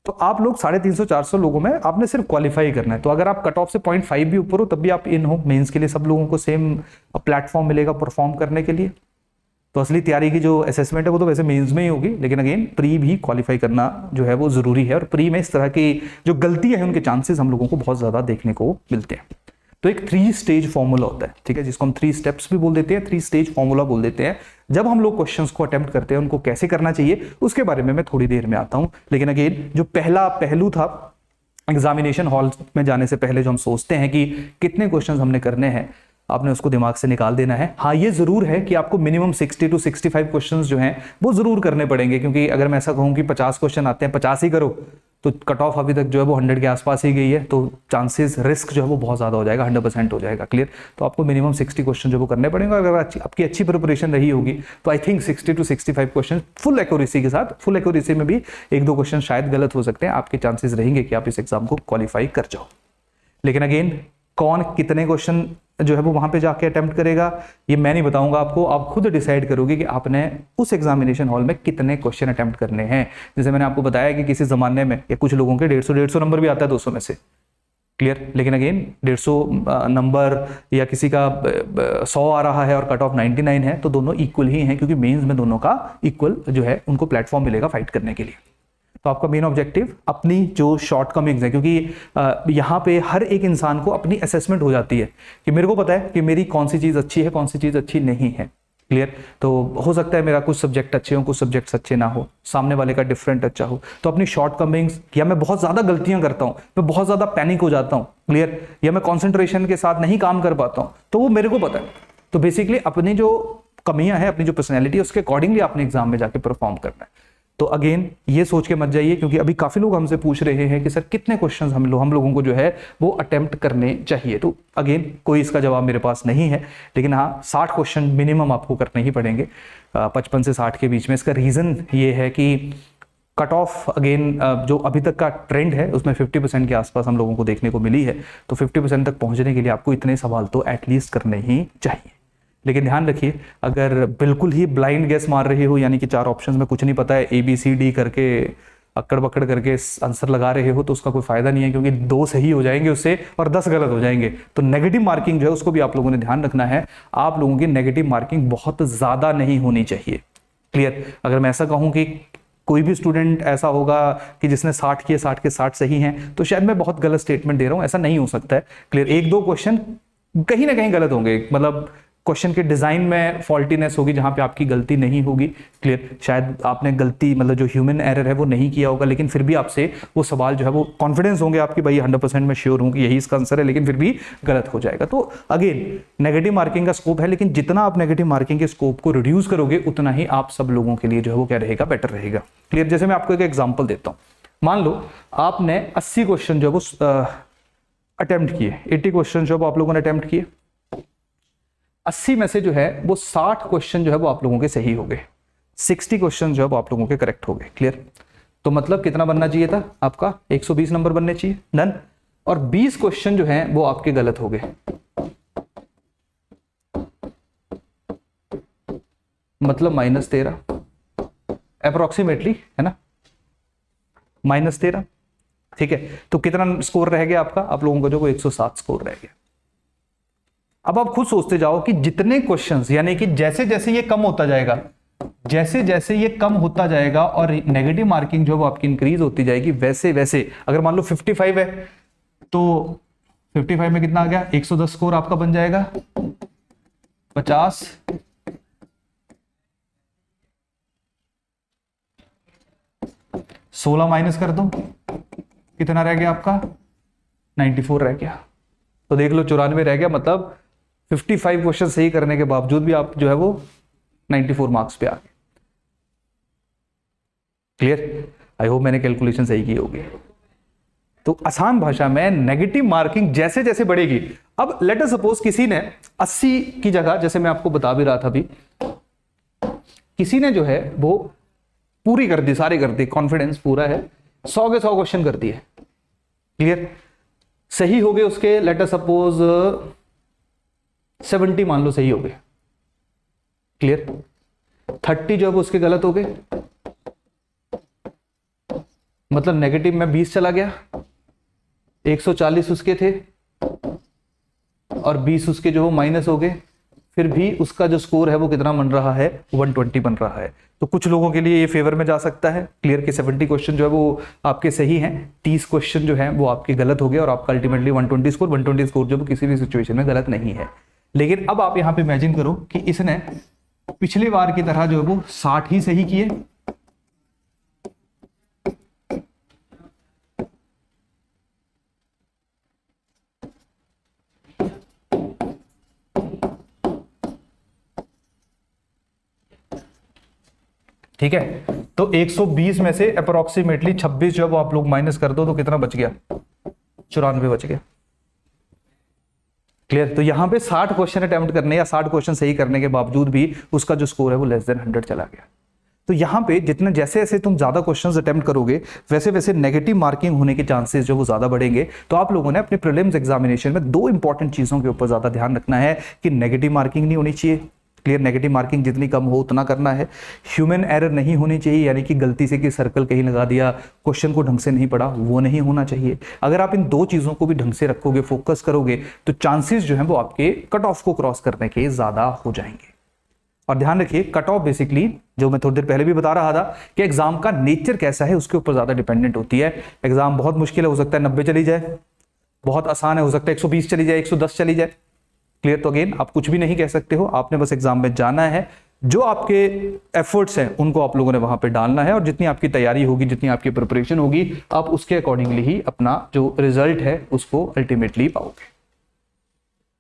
तो आप लोग 350-400 लोगों में आपने सिर्फ क्वालिफाई करना है। तो अगर आप कट ऑफ से 0.5 भी ऊपर हो तब भी आप इन हो। मेंस के लिए सब लोगों को सेम प्लेटफॉर्म मिलेगा परफॉर्म करने के लिए। तो असली तैयारी की जो असेसमेंट है वो तो वैसे मेंस में ही होगी, लेकिन अगेन प्री भी क्वालिफाई करना जो है वो जरूरी है, और प्री में इस तरह की जो गलतियां हैं उनके चांसेस हम लोगों को बहुत ज्यादा देखने को मिलते हैं। तो एक 3 स्टेज फॉर्मूला होता है, ठीक है, जिसको हम 3 स्टेप्स भी बोल देते हैं, 3 स्टेज फॉर्मूला बोल देते हैं। जब हम लोग क्वेश्चंस को अटेम्प्ट करते हैं उनको कैसे करना चाहिए उसके बारे में मैं थोड़ी देर में आता हूं। लेकिन अगेन जो पहला पहलू था एग्जामिनेशन हॉल में जाने से पहले, जो हम सोचते हैं कि कितने क्वेश्चंस हमने करने हैं, आपने उसको दिमाग से निकाल देना है। हाँ, ये जरूर है कि आपको मिनिमम 60 to 65 क्वेश्चंस जो हैं वो जरूर करने पड़ेंगे, क्योंकि अगर मैं ऐसा कहूं कि 50 क्वेश्चन आते हैं 50 ही करो, तो कट ऑफ अभी तक जो है वो 100 के आसपास ही गई है, तो चांसेस रिस्क जो है वो बहुत ज्यादा हो जाएगा, 100% हो जाएगा, क्लियर। तो आपको मिनिमम 60 क्वेश्चन जो वो करने पड़ेंगे। अगर आपकी अच्छी प्रिपरेशन रही होगी तो I think 60 to 65 question full accuracy के साथ, फुल एक्यूरेसी में भी 1-2 क्वेश्चन शायद गलत हो सकते हैं, आपके चांसेस रहेंगे कि आप इस एग्जाम को क्वालिफाई कर जाओ। लेकिन अगेन कौन कितने क्वेश्चन जो है वो वहां पे जाके अटेम्प्ट करेगा ये मैं नहीं बताऊंगा आपको, आप खुद डिसाइड करोगे कि आपने उस एग्जामिनेशन हॉल में कितने क्वेश्चन अटेम्प्ट करने हैं। जैसे मैंने आपको बताया कि किसी जमाने में या कुछ लोगों के 150 नंबर भी आता है 200 में से, क्लियर। लेकिन अगेन 150 नंबर या किसी का 100 आ रहा है और कट ऑफ 99 है, तो दोनों इक्वल ही हैं, क्योंकि मेंस में दोनों का इक्वल जो है उनको प्लेटफॉर्म मिलेगा फाइट करने के लिए। तो आपका मेन ऑब्जेक्टिव अपनी जो शॉर्टकमिंग्स है, क्योंकि यहाँ पे हर एक इंसान को अपनी असेसमेंट हो जाती है कि मेरे को पता है कि मेरी कौन सी चीज़ अच्छी है, कौन सी चीज़ अच्छी नहीं है, क्लियर। तो हो सकता है मेरा कुछ सब्जेक्ट अच्छे हो, कुछ सब्जेक्ट्स अच्छे ना हो, सामने वाले का डिफरेंट अच्छा हो। तो अपनी शॉर्टकमिंग्स, या मैं बहुत ज़्यादा गलतियां करता हूँ, मैं बहुत ज़्यादा पैनिक हो जाता हूँ, क्लियर, या मैं कॉन्सेंट्रेशन के साथ नहीं काम कर पाता हूँ, तो वो मेरे को पता है। तो बेसिकली अपनी जो कमियां हैं, अपनी जो पर्सनैलिटी है, उसके अकॉर्डिंगली आपने एग्जाम में जाके परफॉर्म करना है। तो अगेन ये सोच के मत जाइए, क्योंकि अभी काफी लोग हमसे पूछ रहे हैं कि सर कितने क्वेश्चंस हम लोगों को जो है वो अटेम्प्ट करने चाहिए। तो अगेन कोई इसका जवाब मेरे पास नहीं है, लेकिन हाँ 60 क्वेश्चन मिनिमम आपको करने ही पड़ेंगे, 55 से 60 के बीच में। इसका रीजन ये है कि कट ऑफ अगेन जो अभी तक का ट्रेंड है उसमें 50% के आसपास हम लोगों को देखने को मिली है, तो 50% तक पहुंचने के लिए आपको इतने सवाल तो एटलीस्ट करने ही चाहिए। लेकिन ध्यान रखिए, अगर बिल्कुल ही ब्लाइंड गेस मार रहे हो, यानी कि 4 ऑप्शंस में कुछ नहीं पता है, ABCD करके अक्कड़ बक्कड़ करके आंसर लगा रहे हो, तो उसका कोई फायदा नहीं है, क्योंकि 2 सही हो जाएंगे उससे और 10 गलत हो जाएंगे। तो नेगेटिव मार्किंग जो है उसको भी आप लोगों ने ध्यान रखना है। आप लोगों की नेगेटिव मार्किंग बहुत ज्यादा नहीं होनी चाहिए। क्लियर? अगर मैं ऐसा कहूं कि कोई भी स्टूडेंट ऐसा होगा कि जिसने 60 किए, 60 के 60 सही हैं, तो शायद मैं बहुत गलत स्टेटमेंट दे रहा हूं, ऐसा नहीं हो सकता है। क्लियर? 1-2 क्वेश्चन कहीं ना कहीं गलत होंगे, मतलब क्वेश्चन के डिजाइन में फॉल्टीनेस होगी जहां पे आपकी गलती नहीं होगी। क्लियर? शायद आपने गलती, मतलब जो ह्यूमन एरर है वो नहीं किया होगा, लेकिन फिर भी आपसे वो सवाल जो है वो कॉन्फिडेंस होंगे आपकी, भाई 100% मैं श्योर हूं कि यही इसका आंसर है, लेकिन फिर भी गलत हो जाएगा। तो अगेन नेगेटिव मार्किंग का स्कोप है, लेकिन जितना आप नेगेटिव मार्किंग के स्कोप को रिड्यूस करोगे उतना ही आप सब लोगों के लिए जो है वो क्या रहेगा, बेटर रहेगा। क्लियर? जैसे मैं आपको एक एग्जाम्पल देता हूं, मान लो आपने 80 क्वेश्चन जो है वो अटेम्प्ट किए, 80 क्वेश्चन जो आप लोगों ने अटेम्प्ट किए, 80 में से जो है वो 60 क्वेश्चन जो है वो आप लोगों के सही हो गए, 60 क्वेश्चन जो है वो आप लोगों के करेक्ट हो गए। क्लियर? तो मतलब कितना बनना चाहिए था आपका, 120 नंबर बनने चाहिए, डन। और 20 क्वेश्चन जो हैं वो आपके गलत हो गए, मतलब -13 अप्रोक्सीमेटली, है ना, -13। ठीक है, तो कितना स्कोर रह गया आपका, आप लोगों का जो वो 107 स्कोर रह गया। अब आप खुद सोचते जाओ कि जितने क्वेश्चंस, यानी कि जैसे जैसे ये कम होता जाएगा, जैसे जैसे ये कम होता जाएगा और नेगेटिव मार्किंग जो है वो आपकी इंक्रीज होती जाएगी, वैसे वैसे अगर मान लो 55 है तो 55 में कितना आ गया, 110 स्कोर आपका बन जाएगा, 50 16 माइनस कर दो, कितना रह गया आपका, 94 रह गया। तो देख लो 94 रह गया, मतलब 55 क्वेश्चन सही करने के बावजूद भी आप जो है वो 94 मार्क्स पे आ गए। क्लियर? आई होप मैंने कैलकुलेशन सही की होगी। तो आसान भाषा में नेगेटिव मार्किंग जैसे जैसे बढ़ेगी, अब लेट अस सपोज किसी ने 80 की जगह, जैसे मैं आपको बता भी रहा था अभी, किसी ने जो है वो पूरी कर दी, सारी कर दी, कॉन्फिडेंस पूरा है, 100 के 100 क्वेश्चन कर दिए। क्लियर? सही हो गए उसके लेट अस सपोज 70 मान लो सही हो गए। क्लियर? 30 जो है उसके गलत हो गए, मतलब नेगेटिव में 20 चला गया, 140 उसके थे और 20 उसके जो वो माइनस हो गए, फिर भी उसका जो स्कोर है वो कितना बन रहा है, 120 बन रहा है। तो कुछ लोगों के लिए ये फेवर में जा सकता है। क्लियर? कि 70 क्वेश्चन जो है वो आपके सही हैं, 30 क्वेश्चन जो है वो आपके गलत हो गए और आपका अल्टीमेटली 120 स्कोर जो किसी भी सिचुएशन में गलत नहीं है। लेकिन अब आप यहां पे इमेजिन करो कि इसने पिछली बार की तरह जो है वो 60 ही सही किए, ठीक है। तो 120 में से अप्रोक्सीमेटली 26 जो है वो आप लोग माइनस कर दो, तो कितना बच गया, 94 बच गया। क्लियर? तो यहां पे 60 क्वेश्चन अटेम्प्ट करने या 60 क्वेश्चन सही करने के बावजूद भी उसका जो स्कोर है वो लेस देन 100 चला गया। तो यहां पे जितने जैसे जैसे तुम ज्यादा क्वेश्चंस अटेम्प्ट करोगे वैसे वैसे नेगेटिव मार्किंग होने के चांसेस जो वो ज्यादा बढ़ेंगे। तो आप लोगों ने अपने प्रीलिम्स एग्जामिनेशन में 2 इंपॉर्टेंट चीजों के ऊपर ज्यादा ध्यान रखना है कि नेगेटिव मार्किंग नहीं होनी चाहिए। क्लियर? नेगेटिव मार्किंग जितनी कम हो उतना करना है। ह्यूमन एरर नहीं होनी चाहिए, यानी कि गलती से कि सर्कल कहीं लगा दिया, क्वेश्चन को ढंग से नहीं पढ़ा, वो नहीं होना चाहिए। अगर आप इन 2 चीजों को भी ढंग से रखोगे, फोकस करोगे, तो चांसेस जो है वो आपके कट ऑफ को क्रॉस करने के ज्यादा हो जाएंगे। और ध्यान रखिए, कट ऑफ बेसिकली जो मैं थोड़ी देर पहले भी बता रहा था कि एग्जाम का नेचर कैसा है उसके ऊपर ज्यादा डिपेंडेंट होती है। एग्जाम बहुत मुश्किल है, हो सकता है 90 चली जाए, बहुत आसान है, हो सकता है 120 चली जाए, 110 चली जाए। क्लियर? तो अगेन आप कुछ भी नहीं कह सकते हो, आपने बस एग्जाम में जाना है, जो आपके एफर्ट्स हैं उनको आप लोगों ने वहां पे डालना है, और जितनी आपकी तैयारी होगी, जितनी आपकी प्रिपरेशन होगी, आप उसके अकॉर्डिंगली ही अपना जो रिजल्ट है उसको अल्टीमेटली पाओगे।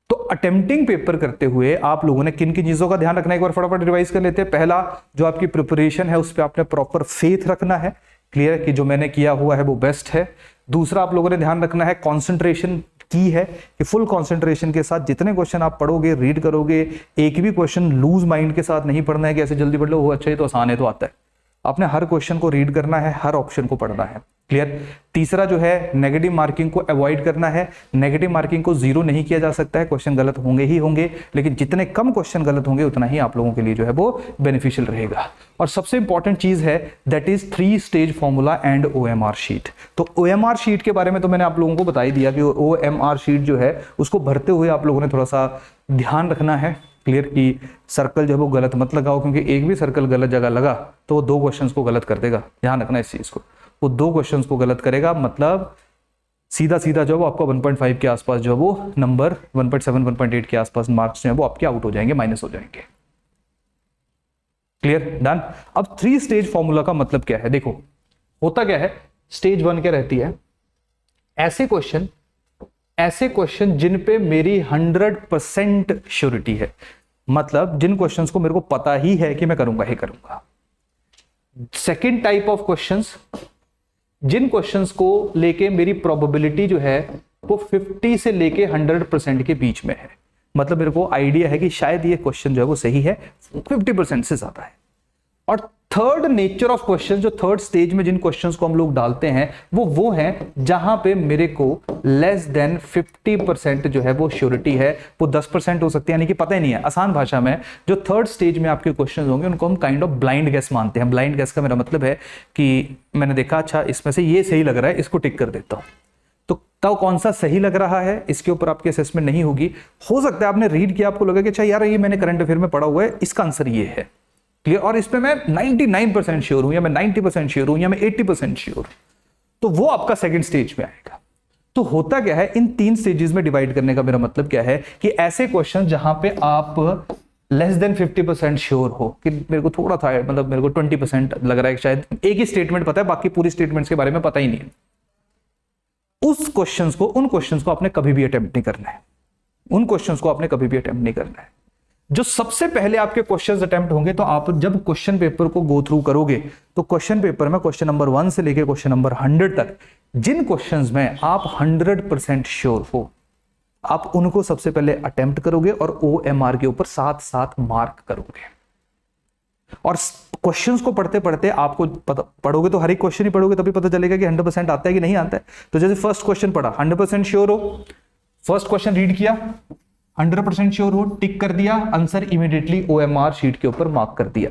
तो अटेम्प्टिंग पेपर करते हुए आप लोगों ने किन किन चीजों का ध्यान रखना है, एक बार फटाफट रिवाइज कर लेते हैं। पहला, जो आपकी प्रिपरेशन है उस पर आपने प्रॉपर फेथ रखना है। क्लियर? कि जो मैंने किया हुआ है वो बेस्ट है। दूसरा, आप लोगों ने ध्यान रखना है कॉन्सेंट्रेशन की है कि फुल कंसंट्रेशन के साथ जितने क्वेश्चन आप पढ़ोगे, रीड करोगे, एक भी क्वेश्चन लूज माइंड के साथ नहीं पढ़ना है कि ऐसे जल्दी पढ़ लो, वो अच्छा है तो आसान है तो आता है। आपने हर क्वेश्चन को रीड करना है, हर ऑप्शन को पढ़ना है। क्लियर। तीसरा जो है नेगेटिव मार्किंग को अवॉइड करना है। नेगेटिव मार्किंग को जीरो नहीं किया जा सकता है, क्वेश्चन गलत होंगे ही होंगे, लेकिन जितने कम क्वेश्चन गलत होंगे उतना ही आप लोगों के लिए जो है वो बेनिफिशियल रहेगा। और सबसे इंपॉर्टेंट चीज है that is 3 stage formula and OMR sheet. तो OMR शीट के बारे में तो मैंने आप लोगों को बता ही दिया कि OMR शीट जो है उसको भरते हुए आप लोगों ने थोड़ा सा ध्यान रखना है। क्लियर कि सर्कल जो है वो गलत मत लगाओ, क्योंकि एक भी सर्कल गलत जगह लगा तो वो 2 क्वेश्चंस को गलत कर देगा। ध्यान रखना इस चीज को, वो 2 क्वेश्चंस को गलत करेगा, मतलब सीधा सीधा जो है वो आपका 1.5 के आसपास जो है वो नंबर 1.7 1.8 के आसपास मार्क्स जो है वो आपके आउट हो जाएंगे, माइनस हो जाएंगे। Clear, done. अब 3 स्टेज फॉर्मूला का मतलब क्या है? देखो होता क्या है, स्टेज 1 क्या रहती है, ऐसे क्वेश्चन जिन पे मेरी 100% श्योरिटी है, मतलब जिन क्वेश्चंस को मेरे को पता ही है कि मैं करूंगा ही करूंगा। सेकेंड टाइप ऑफ क्वेश्चंस, जिन क्वेश्चंस को लेके मेरी प्रोबेबिलिटी जो है वो 50 से लेके 100% के बीच में है, मतलब मेरे को आइडिया है कि शायद ये क्वेश्चन जो है वो सही है, 50% से ज्यादा है। और थर्ड नेचर ऑफ क्वेश्चन, जो थर्ड स्टेज में जिन क्वेश्चंस को हम लोग डालते हैं वो हैं जहां पे मेरे को लेस देन 50% जो है वो श्योरिटी है, वो 10% हो सकती है, यानी कि पता ही नहीं है। आसान भाषा में जो थर्ड स्टेज में आपके क्वेश्चन होंगे उनको हम काइंड ऑफ ब्लाइंड गेस मानते हैं। ब्लाइंड गेस का मेरा मतलब है कि मैंने देखा अच्छा इसमें से ये सही लग रहा है, इसको टिक कर देता हूं, तो तब कौन सा सही लग रहा है इसके ऊपर आपकी असेसमेंट नहीं होगी। हो सकता है आपने रीड किया, आपको लगा कि अच्छा यार ये मैंने करंट अफेयर में पढ़ा हुआ है, इसका आंसर ये है। क्लियर, और इसमें मैं 99% श्योर हूं, या मैं 90% श्योर हूं, या मैं 80% श्योर हूं, तो वो आपका सेकंड स्टेज में आएगा। तो होता क्या है, इन 3 स्टेजेस में डिवाइड करने का मेरा मतलब क्या है कि ऐसे क्वेश्चन जहां पे आप लेस देन 50% श्योर हो कि मेरे को थोड़ा था, मतलब मेरे को 20% लग रहा है, शायद एक ही स्टेटमेंट पता है, बाकी पूरी स्टेटमेंट्स के बारे में पता ही नहीं है, उन क्वेश्चंस को आपने कभी भी अटेम्प्ट नहीं करना है। उन क्वेश्चंस को आपने कभी भी अटेम्प्ट नहीं करना है। जो सबसे पहले आपके क्वेश्चंस अटेम्प्ट होंगे, तो आप जब क्वेश्चन पेपर को गो थ्रू करोगे तो क्वेश्चन पेपर में क्वेश्चन नंबर 1 से लेकर क्वेश्चन नंबर 100 तक जिन क्वेश्चंस में आप 100% श्योर हो, आप उनको सबसे पहले अटेम्प्ट करोगे और OMR के ऊपर साथ साथ मार्क करोगे। और क्वेश्चंस को पढ़ते पढ़ते आपको पढ़ोगे तो हर एक क्वेश्चन ही पढ़ोगे, तभी पता चलेगा कि 100% आता है कि नहीं आता है। तो जैसे फर्स्ट क्वेश्चन पढ़ा, 100% श्योर हो, फर्स्ट क्वेश्चन रीड किया, 100% श्योर हो, टिक कर दिया, आंसर इमीडिएटली OMR शीट के ऊपर मार्क कर दिया।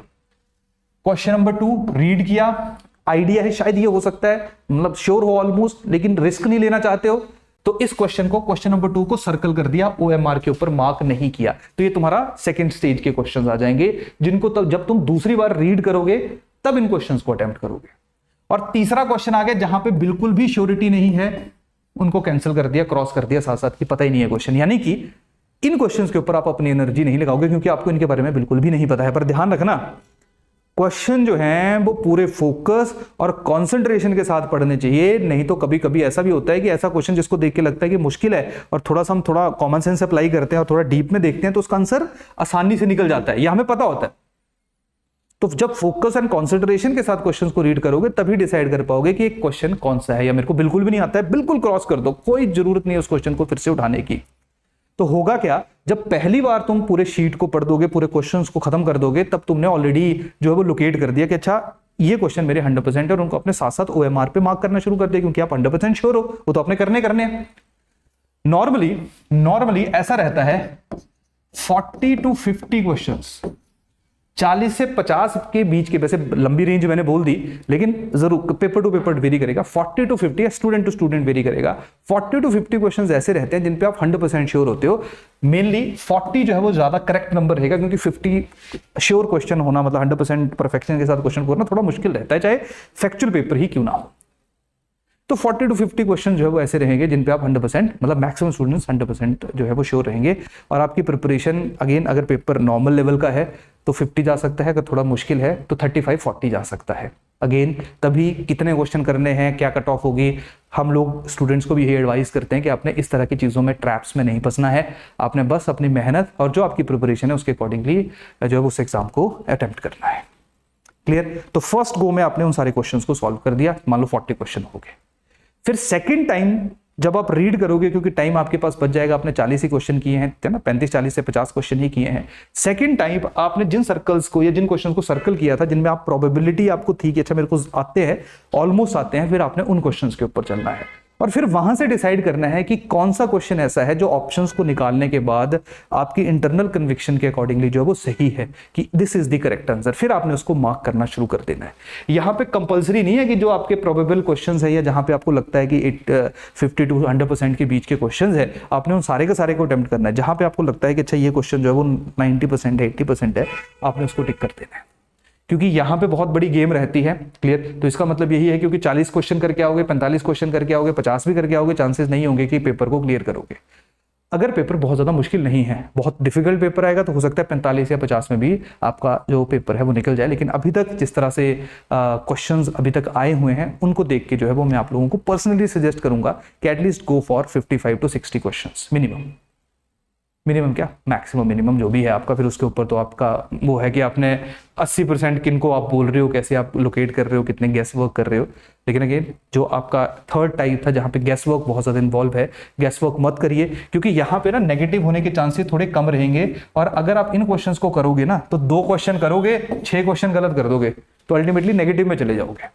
क्वेश्चन नंबर 2 रीड किया, आइडिया है शायद ये हो सकता है, मतलब श्योर हो ऑलमोस्ट, लेकिन रिस्क नहीं लेना चाहते हो, तो इस क्वेश्चन को, क्वेश्चन नंबर 2 को सर्कल कर दिया, OMR के ऊपर मार्क नहीं किया, तो ये तुम्हारा सेकंड स्टेज के क्वेश्चंस आ जाएंगे, जिनको तब जब तुम दूसरी बार रीड करोगे तब इन क्वेश्चंस को अटेम्प्ट करोगे। और तीसरा क्वेश्चन आ गया जहां पे बिल्कुल भी श्योरिटी नहीं है, उनको कैंसिल कर दिया, क्रॉस कर दिया साथ साथ, कि पता ही नहीं है क्वेश्चन, यानी कि इन क्वेश्चंस के ऊपर आप अपनी एनर्जी नहीं लगाओगे क्योंकि आपको इनके बारे में बिल्कुल भी नहीं पता है। पर ध्यान रखना, क्वेश्चन जो हैं वो पूरे फोकस और कंसंट्रेशन के साथ पढ़ने चाहिए, नहीं तो कभी कभी ऐसा भी होता है कि ऐसा क्वेश्चन जिसको देख के लगता है कि मुश्किल है और हम थोड़ा कॉमन सेंस अप्लाई करते हैं और थोड़ा डीप में देखते हैं तो उसका आंसर आसानी से निकल जाता है, यह हमें पता होता है। तो जब फोकस एंड कंसंट्रेशन के साथ क्वेश्चंस को रीड करोगे तभी डिसाइड कर पाओगे कि एक क्वेश्चन कौन सा है, या मेरे को बिल्कुल भी नहीं आता है, बिल्कुल क्रॉस कर दो, कोई जरूरत नहीं है उस क्वेश्चन को फिर से उठाने की। तो होगा क्या, जब पहली बार तुम पूरे शीट को पढ़ दोगे, पूरे क्वेश्चंस को खत्म कर दोगे, तब तुमने ऑलरेडी जो है वो लोकेट कर दिया कि अच्छा ये क्वेश्चन मेरे 100% है, और उनको अपने साथ साथ OMR पे मार्क करना शुरू कर दिया, क्योंकि आप 100% श्योर हो, वो तो आपने करने हैं। नॉर्मली ऐसा रहता है 40 to 50 क्वेश्चंस, 40 से 50 के बीच के, वैसे लंबी रेंज मैंने बोल दी, लेकिन जरूर पेपर टू पेपर वेरी करेगा, 40 to 50 या स्टूडेंट टू स्टूडेंट वेरी करेगा। 40 to 50 क्वेश्चंस ऐसे रहते हैं जिन पे आप 100% श्योर होते हो। मेनली 40 जो है वो ज्यादा करेक्ट नंबर रहेगा, क्योंकि 50 श्योर क्वेश्चन होना, मतलब 100% परफेक्शन के साथ क्वेश्चन करना थोड़ा मुश्किल रहता है, चाहे फैक्चुअल पेपर ही क्यों ना हो। तो 40 to 50 क्वेश्चन जो है वो ऐसे रहेंगे जिन पे आप 100%, मतलब मैक्सिमम स्टूडेंट्स 100% जो है वो श्योर रहेंगे। और आपकी प्रिपरेशन अगेन, अगर पेपर नॉर्मल लेवल का है तो 50 जा सकता है, अगर थोड़ा मुश्किल है तो 35-40 जा सकता है। अगेन तभी कितने क्वेश्चन करने हैं, क्या कट ऑफ होगी, हम लोग स्टूडेंट्स को भी यही एडवाइस करते हैं कि आपने इस तरह की चीज़ों में, ट्रैप्स में नहीं फंसना है, आपने बस अपनी मेहनत और जो आपकी प्रिपरेशन है उसके अकॉर्डिंगली जो है उस एग्जाम को अटेम्प्ट करना है। क्लियर। तो फर्स्ट गो में आपने उन सारे क्वेश्चंस को सॉल्व कर दिया, मान लो 40 क्वेश्चन हो गए। फिर सेकेंड टाइम जब आप रीड करोगे, क्योंकि टाइम आपके पास बच जाएगा, आपने 40 ही क्वेश्चन किए हैं ना, 35-40 से 50 क्वेश्चन ही किए हैं। सेकंड टाइम आपने जिन सर्कल्स को या जिन क्वेश्चन को सर्कल किया था जिनमें आप प्रोबेबिलिटी आपको थी कि अच्छा मेरे को आते हैं, ऑलमोस्ट आते हैं, फिर आपने उन क्वेश्चंस के ऊपर चलना है और फिर वहां से डिसाइड करना है कि कौन सा क्वेश्चन ऐसा है जो ऑप्शंस को निकालने के बाद आपकी इंटरनल कन्विक्शन के अकॉर्डिंगली जो है वो सही है कि this is the correct answer, फिर आपने उसको मार्क करना शुरू कर देना है। यहाँ पे कंपलसरी नहीं है कि जो आपके प्रोबेबल क्वेश्चंस है या जहां पे आपको लगता है कि 50 to 100% के बीच के क्वेश्चंस है, आपने उन सारे के सारे को अटेम्प्ट करना है। जहां पे आपको लगता है कि अच्छा ये क्वेश्चन जो है वो 90% है, 80% है, आपने उसको टिक कर देना है, क्योंकि यहाँ पे बहुत बड़ी गेम रहती है। क्लियर? तो इसका मतलब यही है, क्योंकि 40 क्वेश्चन करके आओगे, 45 क्वेश्चन करके आओगे, 50 भी करके आओगे, चांसेस नहीं होंगे कि पेपर को क्लियर करोगे। अगर पेपर बहुत ज्यादा मुश्किल नहीं है, बहुत डिफिकल्ट पेपर आएगा, तो हो सकता है 45 या 50 में भी आपका जो पेपर है वो निकल जाए। लेकिन अभी तक जिस तरह से क्वेश्चंस अभी तक आए हुए हैं, उनको देख के जो है वो मैं आप लोगों को पर्सनली सजेस्ट करूंगा कि at least go for 55 to 60 questions minimum क्या मैक्सिमम मिनिमम जो भी है आपका। फिर उसके ऊपर तो आपका वो है कि आपने 80% किनको आप बोल रहे हो, कैसे आप लोकेट कर रहे हो, कितने गैस वर्क कर रहे हो। लेकिन अगेन जो आपका थर्ड टाइप था जहां पे गैस वर्क बहुत ज्यादा इन्वॉल्व है, गैस वर्क मत करिए, क्योंकि यहाँ पे ना नेगेटिव होने के चांसेस थोड़े कम रहेंगे। और अगर आप इन क्वेश्चंस को करोगे ना, तो 2 क्वेश्चन करोगे, 6 क्वेश्चन गलत कर दोगे, तो अल्टीमेटली नेगेटिव में चले जाओगे।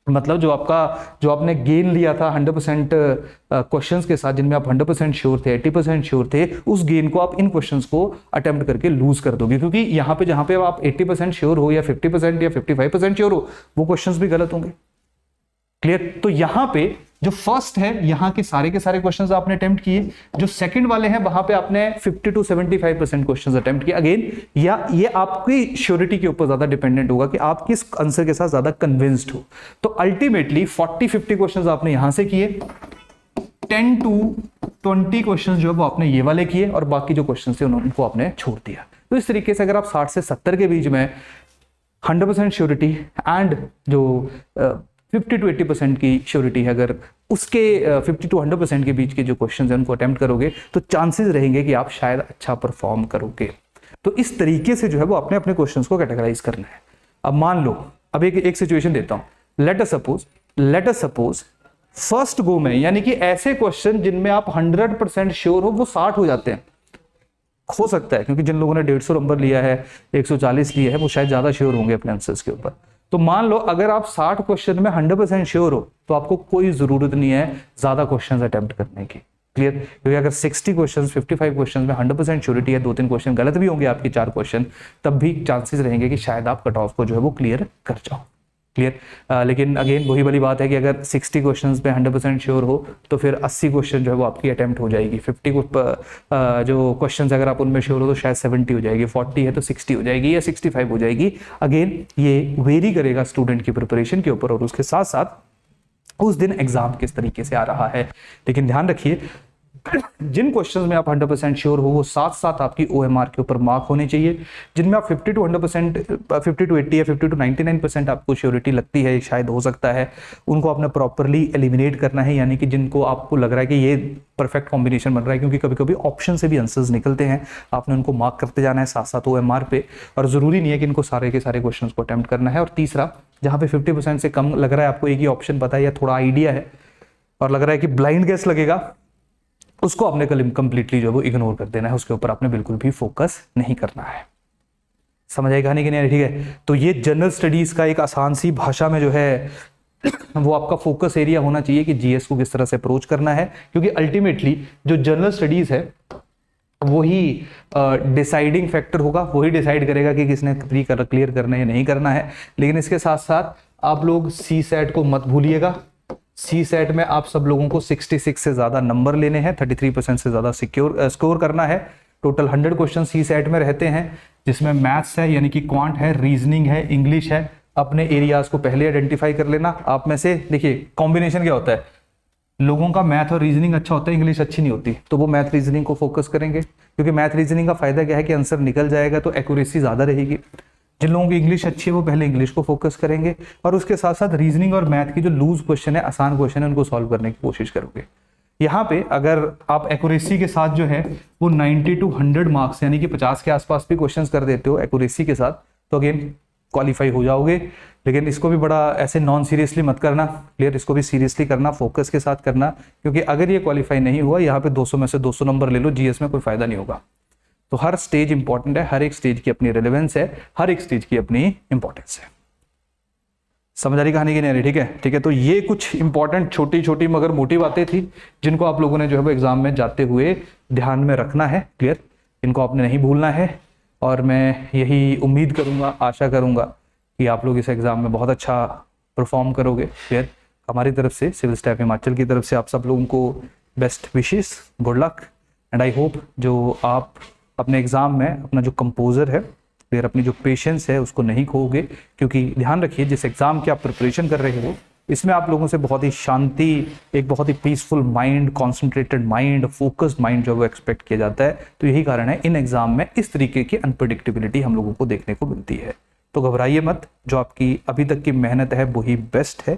मतलब जो आपने गेन लिया था 100% क्वेश्चंस के साथ, जिनमें आप 100% श्योर थे, 80% श्योर थे, उस गेन को आप इन क्वेश्चंस को अटेम्प्ट करके लूज कर दोगे। क्योंकि यहाँ पे जहां पे आप 80% श्योर हो या 50% या 55% श्योर हो, वो क्वेश्चंस भी गलत होंगे। क्लियर? तो यहाँ पे जो फर्स्ट है, यहाँ के सारे क्वेश्चंस आपने अटेम्प्ट किए। जो सेकंड वाले हैं, वहां पे आपने 50 to 75% क्वेश्चंस अटेम्प्ट किए। अगेन ये आपकी श्योरिटी के ऊपर ज्यादा डिपेंडेंट होगा कि आप किस आंसर के साथ ज्यादा कन्विंस्ड हो। तो अल्टीमेटली 40-50 क्वेश्चंस आपने यहां से किए, 10 to 20 क्वेश्चंस जो है वो आपने ये वाले किए, और बाकी जो क्वेश्चंस थे उनको आपने छोड़ दिया। तो इस तरीके से अगर आप 60 से 70 के बीच में 100% श्योरिटी एंड जो 50 to 80% की श्योरिटी है, अगर उसके 50 to 100% के बीच के जो क्वेश्चंस हैं उनको अटेम्प्ट करोगे, तो चांसेस रहेंगे कि आप शायद अच्छा परफॉर्म करोगे। तो इस तरीके से जो है वो अपने अपने क्वेश्चंस को कैटेगराइज करना है। अब मान लो, अब एक सिचुएशन देता हूं। Let us suppose first go में, यानी कि ऐसे क्वेश्चन जिनमें आप 100% श्योर हो, वो 60 हो जाते हैं। हो सकता है क्योंकि जिन लोगों ने 150 नंबर लिया है, 140 लिया है, वो शायद ज्यादा श्योर होंगे अपने आंसर्स के ऊपर। तो मान लो अगर आप 60 क्वेश्चन में 100% श्योर हो, तो आपको कोई जरूरत नहीं है ज्यादा क्वेश्चंस अटेम्प्ट करने की। क्लियर? क्योंकि अगर 60 क्वेश्चंस 55 क्वेश्चंस में 100% श्योरिटी है, 2-3 क्वेश्चन गलत भी होंगे आपके, 4 क्वेश्चन, तब भी चांसेस रहेंगे कि शायद आप कट ऑफ को जो है वो क्लियर कर जाओ। क्लियर? लेकिन अगेन वही वाली बात है कि अगर 60 क्वेश्चंस में 100% श्योर हो, तो फिर 80 क्वेश्चन जो है वो आपकी अटेम्प्ट हो जाएगी। 50 जो क्वेश्चंस अगर आप उनमें श्योर हो, तो शायद 70 हो जाएगी, 40 है तो 60 हो जाएगी या 65 हो जाएगी। अगेन ये वेरी करेगा स्टूडेंट की प्रिपरेशन के ऊपर और उसके साथ साथ उस दिन एग्जाम किस तरीके से आ रहा है। लेकिन ध्यान रखिए, जिन क्वेश्चंस में आप 100% श्योर हो, वो साथ साथ आपकी OMR के ऊपर मार्क होने चाहिए। जिनमें आप 50 to 100%, 50 to 80 या 50 to 99% आपको श्योरिटी लगती है, शायद हो सकता है, उनको आपने प्रॉपरली एलिमिनेट करना है। यानी कि जिनको आपको लग रहा है कि ये परफेक्ट कॉम्बिनेशन बन रहा है, क्योंकि कभी कभी ऑप्शन से भी आंसर्स निकलते हैं, आपने उनको मार्क करते जाना है साथ साथ OMR पे। और जरूरी नहीं है कि इनको सारे के सारे क्वेश्चन को अटेम्प्ट करना है। और तीसरा, जहां पे 50% से कम लग रहा है, आपको एक ही ऑप्शन पता है या थोड़ा आइडिया है और लग रहा है कि ब्लाइंड गेस लगेगा, उसको आपने कंप्लीटली जो है वो इग्नोर कर देना है, उसके ऊपर आपने बिल्कुल भी फोकस नहीं करना है। समझ आई कहानी कि नहीं? ठीक है। तो ये जनरल स्टडीज का एक आसान सी भाषा में जो है वो आपका फोकस एरिया होना चाहिए कि जीएस को किस तरह से अप्रोच करना है, क्योंकि अल्टीमेटली जो जनरल स्टडीज है वही डिसाइडिंग फैक्टर होगा, वही डिसाइड करेगा कि किसने प्री क्लियर करना है या नहीं करना है। लेकिन इसके साथ साथ आप लोग CSAT को मत भूलिएगा। CSAT में आप सब लोगों को 66 से ज्यादा नंबर लेने हैं, 33% से ज्यादा स्कोर करना है। टोटल 100 क्वेश्चन CSAT में रहते हैं, जिसमें मैथ्स है यानी कि क्वांट है, रीजनिंग है, इंग्लिश है। अपने एरियाज को पहले आइडेंटिफाई कर लेना। आप में से देखिए कॉम्बिनेशन क्या होता है, लोगों का मैथ और रीजनिंग अच्छा होता है, इंग्लिश अच्छी नहीं होती, तो वो मैथ रीजनिंग को फोकस करेंगे, क्योंकि मैथ रीजनिंग का फायदा क्या है कि आंसर निकल जाएगा तो एक्यूरेसी ज्यादा रहेगी। जिन लोगों की इंग्लिश अच्छी है वो पहले इंग्लिश को फोकस करेंगे और उसके साथ साथ रीजनिंग और मैथ की जो लूज क्वेश्चन है, आसान क्वेश्चन है, उनको सॉल्व करने की कोशिश करोगे। यहाँ पे अगर आप एक्यूरेसी के साथ जो है वो 90 to 100 मार्क्स यानी कि 50 के आसपास भी क्वेश्चंस कर देते हो एक्यूरेसी के साथ, तो अगेन क्वालिफाई हो जाओगे। लेकिन इसको भी बड़ा ऐसे नॉन सीरियसली मत करना, क्लियर, इसको भी सीरियसली करना, फोकस के साथ करना, क्योंकि अगर ये क्वालिफाई नहीं हुआ, यहाँ पे 200 में से 200 नंबर ले लो, जीएस में कोई फायदा नहीं होगा। तो हर स्टेज इंपॉर्टेंट है, हर एक स्टेज की अपनी रिलेवेंस है, हर एक स्टेज की अपनी इंपॉर्टेंस है। समझ आ रही कहानी की नहीं आ रही? ठीक है, ठीक है। तो ये कुछ इंपॉर्टेंट छोटी छोटी मगर मोटी बातें थी जिनको आप लोगों ने जो है वो एग्जाम में जाते हुए ध्यान में रखना है, क्लियर, इनको आपने नहीं भूलना है। और मैं यही उम्मीद करूंगा, आशा करूंगा कि आप लोग इस एग्जाम में बहुत अच्छा परफॉर्म करोगे, क्लियर। हमारी तरफ से, सिविल स्टैफ हिमाचल की तरफ से आप सब लोगों को best wishes, good luck, and I hope जो आप अपने एग्जाम में अपना जो कंपोजर है, फिर अपनी जो पेशेंस है उसको नहीं खोओगे। क्योंकि ध्यान रखिए, जिस एग्जाम की आप प्रिपरेशन कर रहे हो इसमें आप लोगों से बहुत ही शांति, एक बहुत ही peaceful mind, concentrated mind, focused mind जो है वो एक्सपेक्ट किया जाता है। तो यही कारण है इन एग्जाम में इस तरीके की अनप्रेडिक्टेबिलिटी हम लोगों को देखने को मिलती है। तो घबराइए मत, जो आपकी अभी तक की मेहनत है वही बेस्ट है।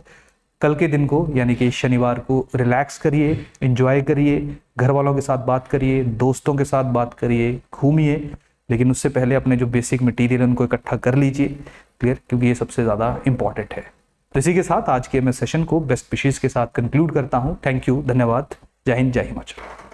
कल के दिन को यानी कि शनिवार को रिलैक्स करिए, एंजॉय करिए, घर वालों के साथ बात करिए, दोस्तों के साथ बात करिए, घूमिए, लेकिन उससे पहले अपने जो बेसिक मटेरियल उनको इकट्ठा कर लीजिए, क्लियर, क्योंकि ये सबसे ज़्यादा इंपॉर्टेंट है। तो इसी के साथ आज के मैं सेशन को बेस्ट विशेस के साथ कंक्लूड करता हूँ। थैंक यू, धन्यवाद, जय हिंद, जय हिमाचल।